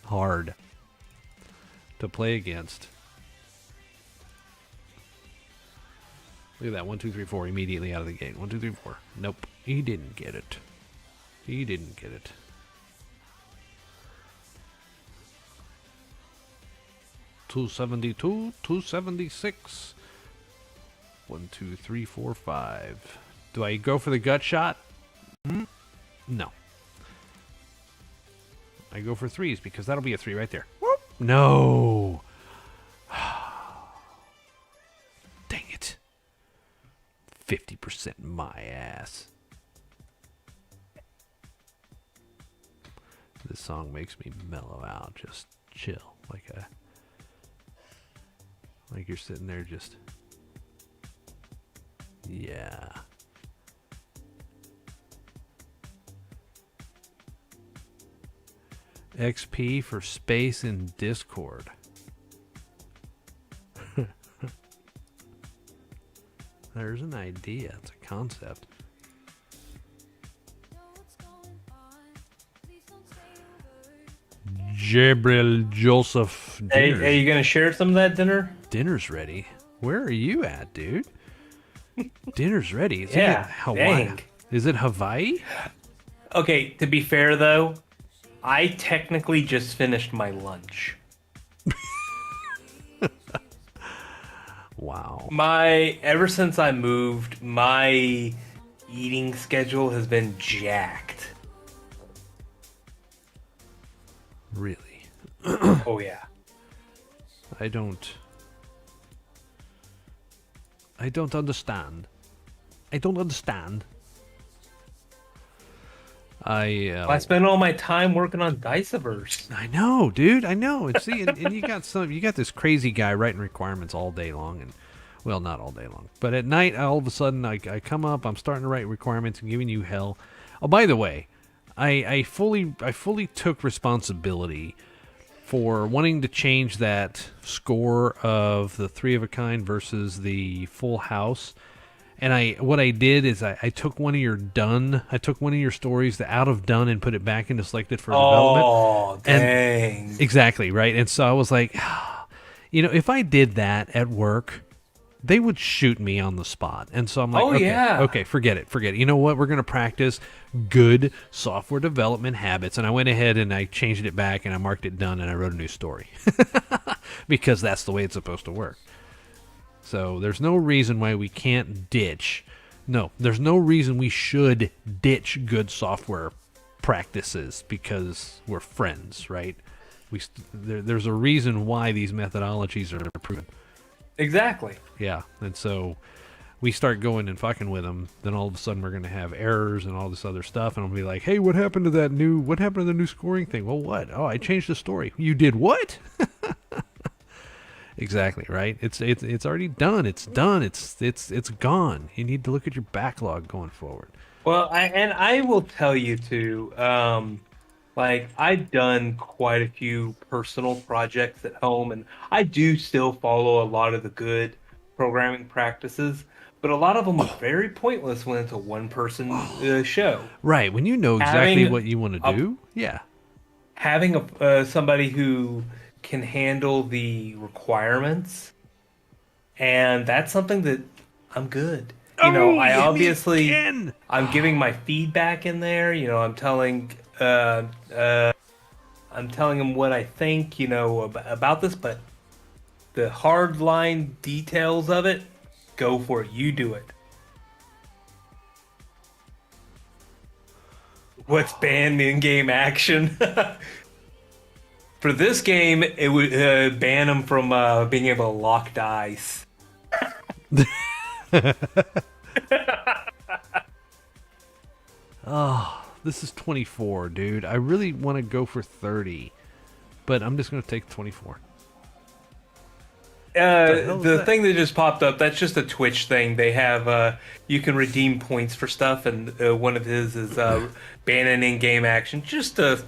hard to play against. Look at that. 1, 2, 3, 4 immediately out of the gate. 1, 2, 3, 4. Nope. He didn't get it. He didn't get it. $272, $276. 1, 2, 3, 4, 5. Do I go for the gut shot? No. I go for 3s because that'll be a 3 right there. Whoop. No. Dang it. 50% my ass. This song makes me mellow out. Just chill. Like you're sitting there just... Yeah. XP for space in Discord. There's an idea. It's a concept. Gabriel Joseph. Hey, you gonna share some of that dinner? Dinner's ready. Where are you at, dude? Dinner's ready. Is Yeah, it Hawaii? dang. Is it Hawaii? Okay, to be fair though, I technically just finished my lunch. Wow. Ever since I moved, my eating schedule has been jacked. Really? Oh yeah. I don't understand. I don't understand. I spend all my time working on Diceaverse. I know, dude. I know. And see, and you got this crazy guy writing requirements all day long, and well, not all day long, but at night, all of a sudden, I come up, I'm starting to write requirements and giving you hell. Oh, by the way, I fully took responsibility for wanting to change that score of the 3 of a kind versus the full house. And what I did is I took one of your stories, the out of done, and put it back into selected for development. Oh, dang. Exactly, right? And so I was like, if I did that at work, they would shoot me on the spot. And so I'm like, Oh, okay, yeah. okay, forget it. You know what? We're going to practice good software development habits. And I went ahead and I changed it back and I marked it done and I wrote a new story because that's the way it's supposed to work. So there's no reason why we can't ditch. No, there's no reason we should ditch good software practices because we're friends, right? There's a reason why these methodologies are proven. Exactly. Yeah, and so we start going and fucking with them, then all of a sudden we're going to have errors and all this other stuff, and I'll be like, hey, what happened to the new scoring thing? Well, what? Oh, I changed the story. You did what? Exactly, right? It's already done. It's done. It's gone. You need to look at your backlog going forward. Well, I will tell you too. Like I've done quite a few personal projects at home, and I do still follow a lot of the good programming practices, but a lot of them are very pointless when it's a one-person show. Right, when you know exactly Having what you want to do, yeah. Having somebody who can handle the requirements, and that's something that I'm good. You know, I obviously I'm giving my feedback in there. You know, I'm telling them what I think. You know about this, but the hard line details of it, go for it. You do it. What's banned in-game action? For this game, it would ban them from being able to lock dice. Oh, this is 24, dude. I really want to go for 30, but I'm just going to take 24. The thing that just popped up, that's just a Twitch thing. They have, you can redeem points for stuff, and one of his is banning in-game action. Just a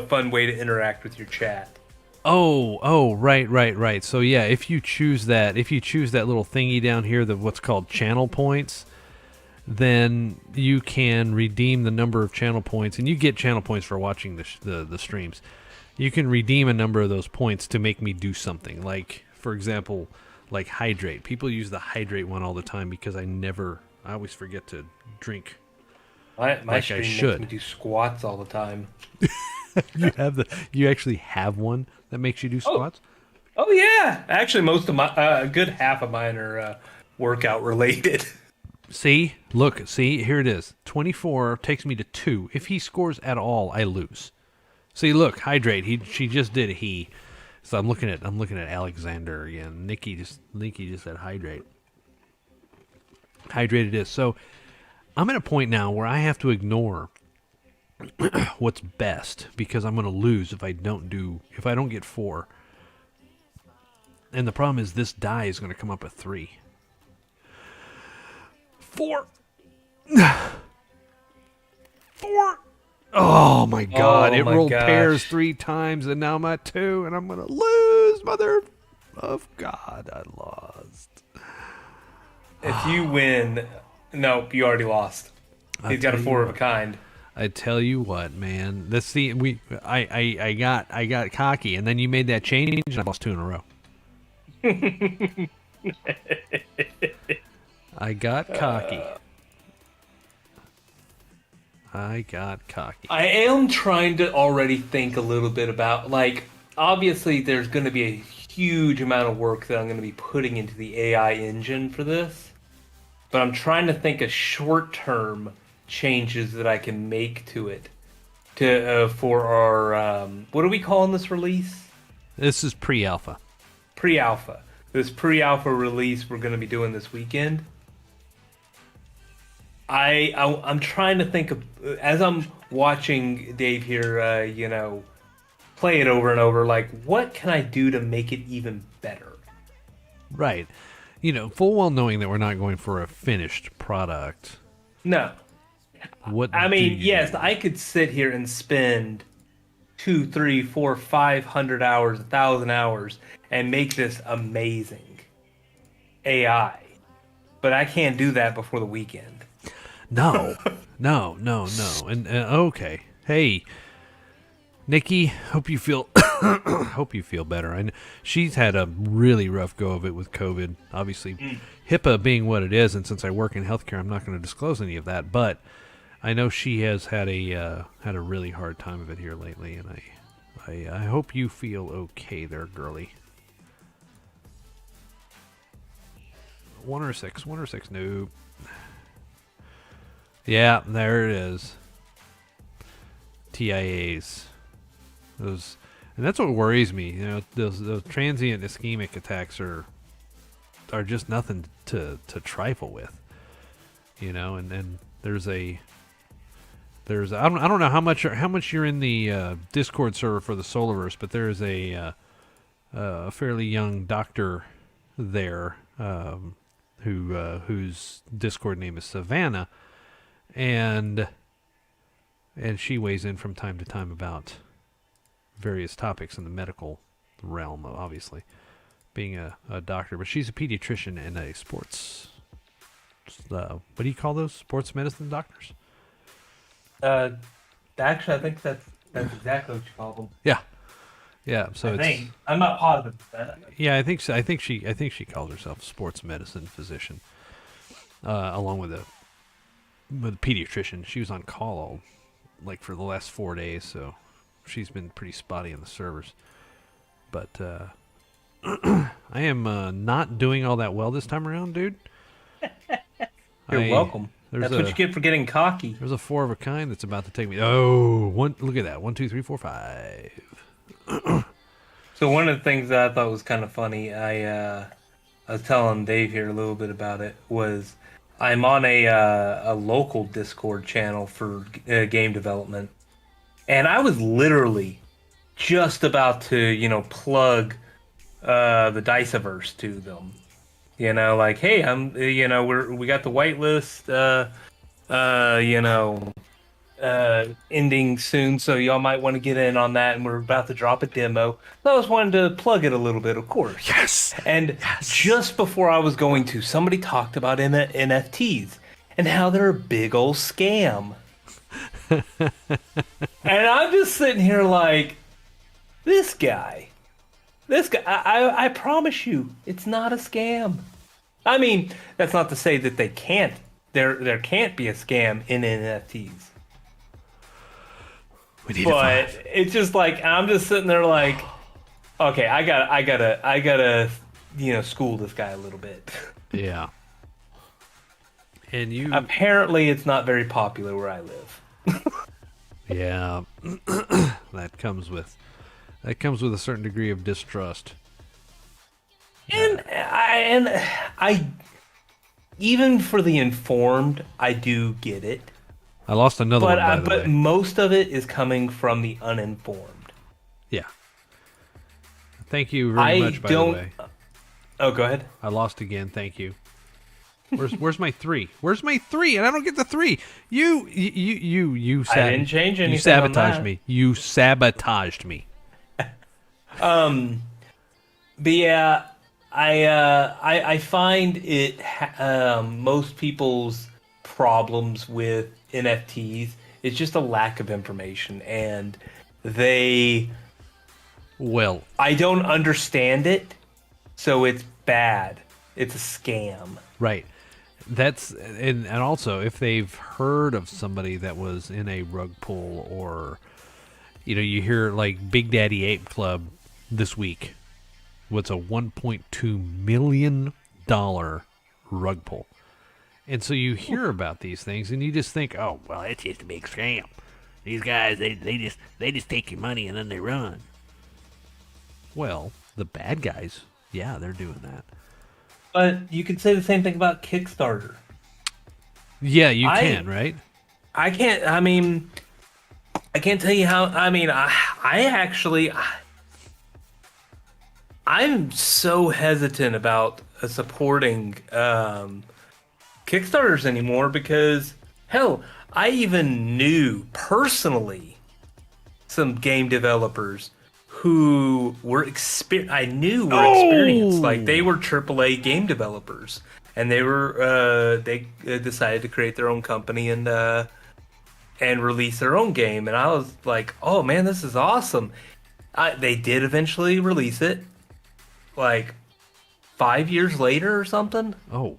fun way to interact with your chat. Oh, right. So yeah, if you choose that little thingy down here, what's called channel points, then you can redeem the number of channel points, and you get channel points for watching the streams. You can redeem a number of those points to make me do something. Like, for example, like hydrate. People use the hydrate one all the time because I always forget to drink. My like stream I should. makes me do squats all the time. You actually have one that makes you do squats? Oh yeah, actually, most of my a good half of mine are workout related. See, here it is. 24 takes me to 2. If he scores at all, I lose. See, look, hydrate. She just did a he. So I'm looking at Alexander again. Nikki just said hydrate. Hydrate it is. So I'm at a point now where I have to ignore what's best because I'm going to lose if I don't get 4. And the problem is this die is going to come up a 3. 4. 4. Oh my god, it rolled pairs 3 times and now I'm at 2 and I'm going to lose, mother of god, I lost. If you win, nope, you already lost. He's got a 4 of a kind. I tell you what, man. I got cocky, and then you made that change, and I lost 2 in a row. I got cocky. I am trying to already think a little bit about, like, obviously there's going to be a huge amount of work that I'm going to be putting into the AI engine for this, but I'm trying to think of short-term changes that I can make to it for our what are we calling this release? This is pre-alpha. This pre-alpha release we're going to be doing this weekend. I'm trying to think of, as I'm watching Dave here, play it over and over, like, what can I do to make it even better? Right. Full well knowing that we're not going for a finished product. No. Yes, I could sit here and spend 2, 3, 4, 500 hours, 1,000 hours, and make this amazing AI. But I can't do that before the weekend. No. And okay. Hey, Nikki, hope you feel hope you feel better. She's had a really rough go of it with COVID. Obviously, HIPAA being what it is, and since I work in healthcare, I'm not going to disclose any of that. But I know she has had a really hard time of it here lately, and I hope you feel okay there, girlie. 1 or 6, 1 or 6. Nope. Yeah, there it is. TIAs. Those, and that's what worries me. You know, those transient ischemic attacks are just nothing to trifle with. You know, and there's I don't know how much you're in the Discord server for the Solarverse, but there's a fairly young doctor there whose Discord name is Savannah, and she weighs in from time to time about various topics in the medical realm, obviously, being a doctor. But she's a pediatrician and a sports... what do you call those? Sports medicine doctors? Actually, I think that's exactly what you call them. Yeah. Yeah, so I'm not positive of that. Yeah, I think so. I think she calls herself a sports medicine physician, along with a pediatrician. She was on call for the last 4 days, so she's been pretty spotty on the servers. But I am not doing all that well this time around, dude. You're welcome. That's what you get for getting cocky. There's a 4 of a kind that's about to take me. Oh, look at that. 1, 2, 3, 4, 5. So one of the things that I thought was kind of funny, I was telling Dave here a little bit about it, was I'm on a local Discord channel for game development, and I was literally just about to, plug the Diceaverse to them. Like, hey, we got the whitelist, ending soon, so y'all might want to get in on that, and we're about to drop a demo. So I was wanting to plug it a little bit, of course. Yes! And just before I was going to, somebody talked about NFTs and how they're a big old scam. And I'm just sitting here like, this guy, I promise you, it's not a scam. I mean, that's not to say that there can't be a scam in NFTs. But it's just like, I'm just sitting there like, okay, I gotta, school this guy a little bit. Yeah. And apparently it's not very popular where I live. Yeah. that comes with a certain degree of distrust. And I even for the informed, I do get it. I lost another one, by the way. But most of it is coming from the uninformed. Yeah. Thank you very much, by the way. Oh, go ahead. I lost again. Thank you. Where's my 3? Where's my 3? And I don't get the 3. You I didn't change anything. You sabotaged me. You sabotaged me. But yeah, I find it most people's problems with NFTs is just a lack of information, and I don't understand it, so it's bad. It's a scam. Right. And also, if they've heard of somebody that was in a rug pull, or you hear like Big Daddy Ape Club this week, what's a $1.2 million rug pull. And so you hear about these things, and you just think, "Oh, well, it's just a big scam. These guys, they just take your money and then they run." Well, the bad guys, yeah, they're doing that. But you could say the same thing about Kickstarter. Yeah, you can, right? I can't. I mean, I can't tell you how. I mean, I'm so hesitant about supporting Kickstarters anymore because, hell, I even knew personally some game developers who were experienced. Like, they were AAA game developers, and they decided to create their own company and and release their own game. And I was like, oh man, this is awesome. They did eventually release it, like 5 years later or something. Oh,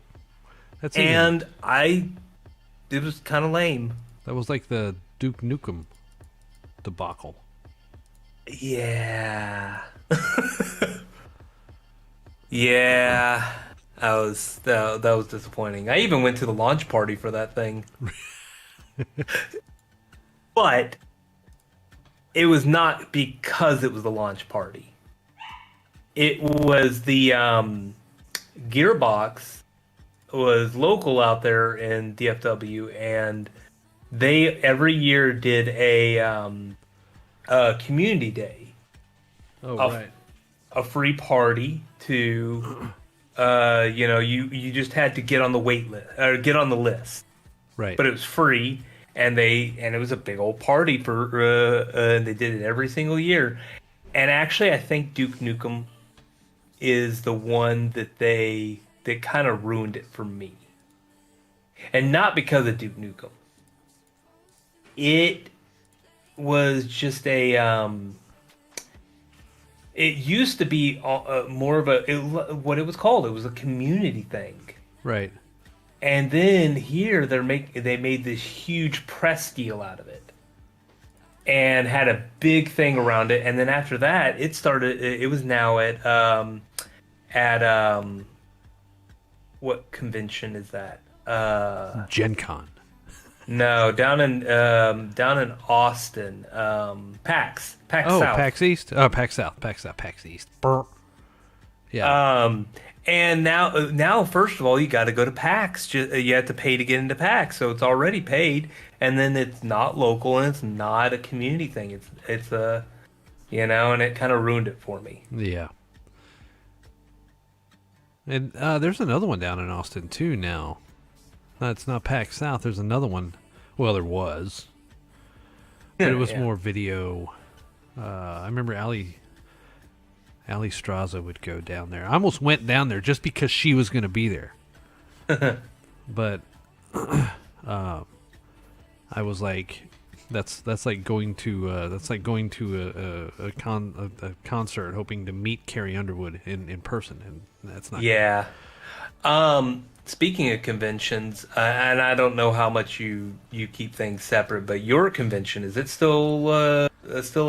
that's even, And it was kind of lame. that was like the Duke Nukem debacle. Yeah. Yeah. That was disappointing. I even went to the launch party for that thing. But it was not because it was the launch party. It was the Gearbox was local out there in DFW, and they every year did a community day, Oh, a, right. a free party to, you just had to get on the wait list or get on the list, Right. but it was free, and it was a big old party and they did it every single year, and actually I think Duke Nukem is the one that kind of ruined it for me. And not because of Duke Nukem. It was just it used to be more of what it was called. It was a community thing. Right. And then here they made this huge press deal out of it. And had a big thing around it, and then after that, it was now at what convention is that? Gen Con. No, down in Austin, PAX Oh, South. PAX East? Oh, PAX South. PAX South. PAX East. Brr. Yeah. And now, first of all, you got to go to PAX. You have to pay to get into PAX, so it's already paid, and then it's not local and it's not a community thing. It's a, and it kind of ruined it for me. Yeah. And there's another one down in Austin, too, now. It's not PAX South. There's another one. Well, there was. But it was Yeah. more video. I remember Ali Straza would go down there. I almost went down there just because she was going to be there. But I was like, that's like going to a concert hoping to meet Carrie Underwood in person, and that's not. Yeah. Speaking of conventions, and I don't know how much you keep things separate, but your convention, is it still a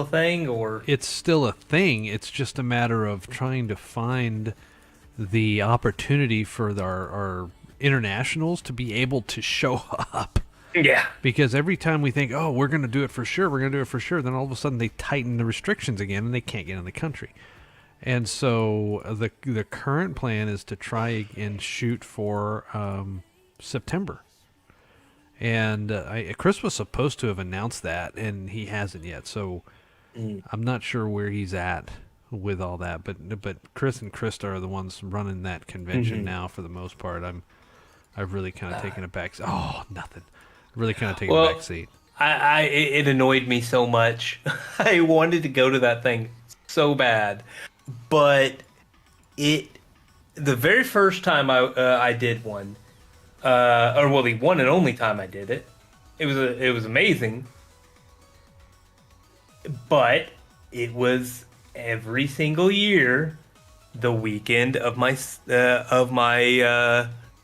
thing, or? It's still a thing. It's just a matter of trying to find the opportunity for our internationals to be able to show up. Yeah. Because every time we think, oh, we're going to do it for sure, then all of a sudden they tighten the restrictions again and they can't get in the country. And so the current plan is to try and shoot for September. And Chris was supposed to have announced that, and he hasn't yet. So I'm not sure where he's at with all that. But Chris and Krista are the ones running that convention now for the most part. I've really kind of taken a back. Oh, nothing. Really kind of taken a back seat. It annoyed me so much. I wanted to go to that thing so bad, but the very first time I did one, the one and only time I did it, it was amazing. But it was every single year, the weekend of my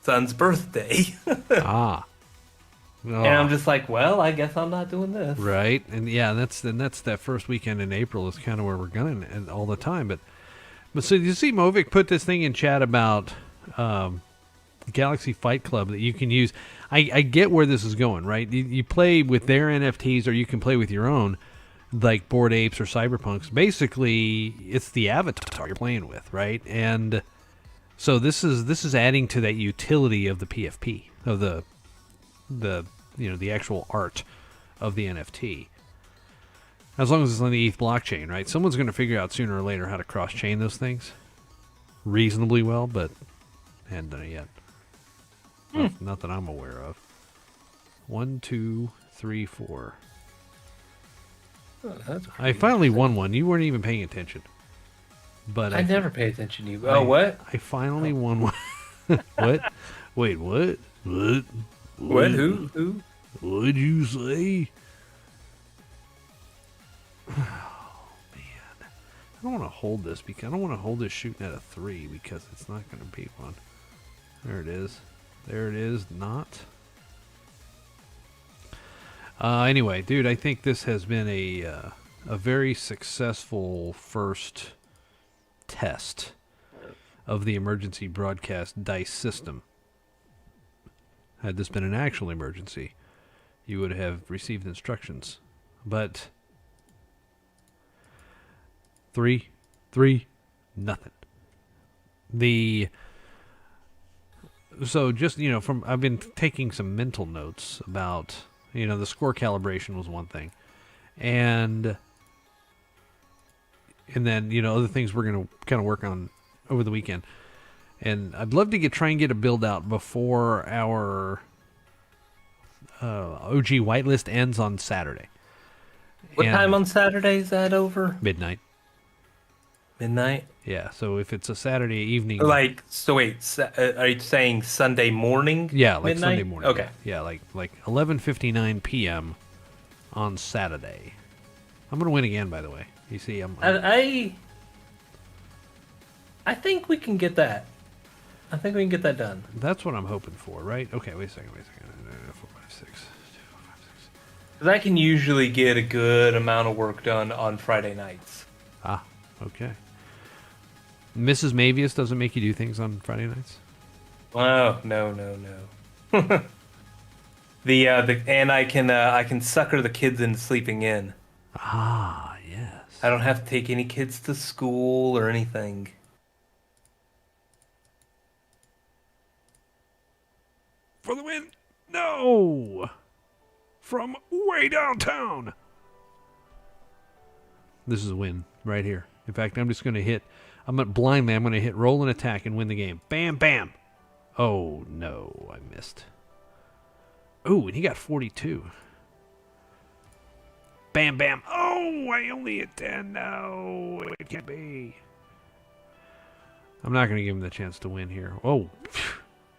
son's birthday. Ah. Oh. And I'm just like, well, I guess I'm not doing this. Right, and yeah, that's that first weekend in April is kind of where we're going and all the time. But so you see, Movic put this thing in chat about Galaxy Fight Club that you can use. I get where this is going, right? You play with their NFTs, or you can play with your own, like Bored Apes or Cyberpunks. Basically, it's the avatar you're playing with, right? And so this is adding to that utility of the PFP, of the actual art of the NFT. As long as it's on the ETH blockchain, right? Someone's going to figure out sooner or later how to cross-chain those things reasonably well, but hadn't done it yet. Not that I'm aware of. 1, 2, 3, 4. Oh, that's I finally won one. You weren't even paying attention. But I never pay attention to you. Oh, what? I finally won one. What? Wait, what? What? What? Who? What'd you say? Oh, man. I don't want to hold this because I don't want to hold this shooting at a 3 because it's not going to be one. There it is. There it is. Not. Anyway, dude, I think this has been a very successful first test of the emergency broadcast dice system. Had this been an actual emergency, you would have received instructions. But 3, nothing. So just, I've been taking some mental notes about, the score calibration was one thing. And then, other things we're going to kind of work on over the weekend. And I'd love to try and get a build out before our OG whitelist ends on Saturday. What time on Saturday is that over? Midnight. Midnight? Yeah, so if it's a Saturday evening... So wait, are you saying Sunday morning? Yeah, like midnight? Sunday morning. Okay. Yeah, like 11:59 p.m. on Saturday. I'm going to win again, by the way. You see, I think we can get that. I think we can get that done. That's what I'm hoping for, right? Okay, wait a second. 4, 5, 6. 2, 4, 5, 6. Because I can usually get a good amount of work done on Friday nights. Ah, okay. Mrs. Mavius doesn't make you do things on Friday nights? Oh, no. And I can sucker the kids into sleeping in. Ah, yes. I don't have to take any kids to school or anything. For the win! No! From way downtown! This is a win right here. In fact, I'm just going to hit... I'm going to hit roll and attack and win the game. Bam, bam! Oh, no. I missed. Ooh, and he got 42. Bam, bam. Oh, I only hit 10. No, it can't be. I'm not going to give him the chance to win here. Oh,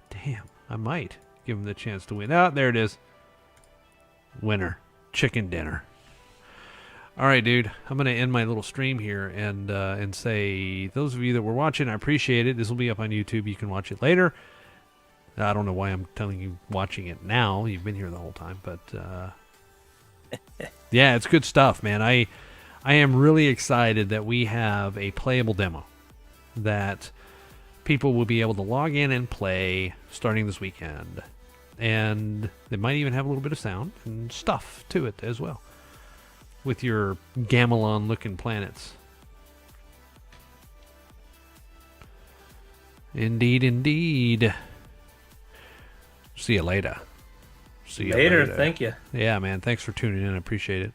damn. I might give him the chance to win. Ah, there it is. Winner. Chicken dinner. All right, dude. I'm going to end my little stream here and say, those of you that were watching, I appreciate it. This will be up on YouTube. You can watch it later. I don't know why I'm telling you watching it now. You've been here the whole time, but yeah, it's good stuff, man. I am really excited that we have a playable demo that people will be able to log in and play starting this weekend. And they might even have a little bit of sound and stuff to it as well, with your Gamelon-looking planets. Indeed, indeed. See you later. Later, thank you. Yeah, man. Thanks for tuning in. I appreciate it.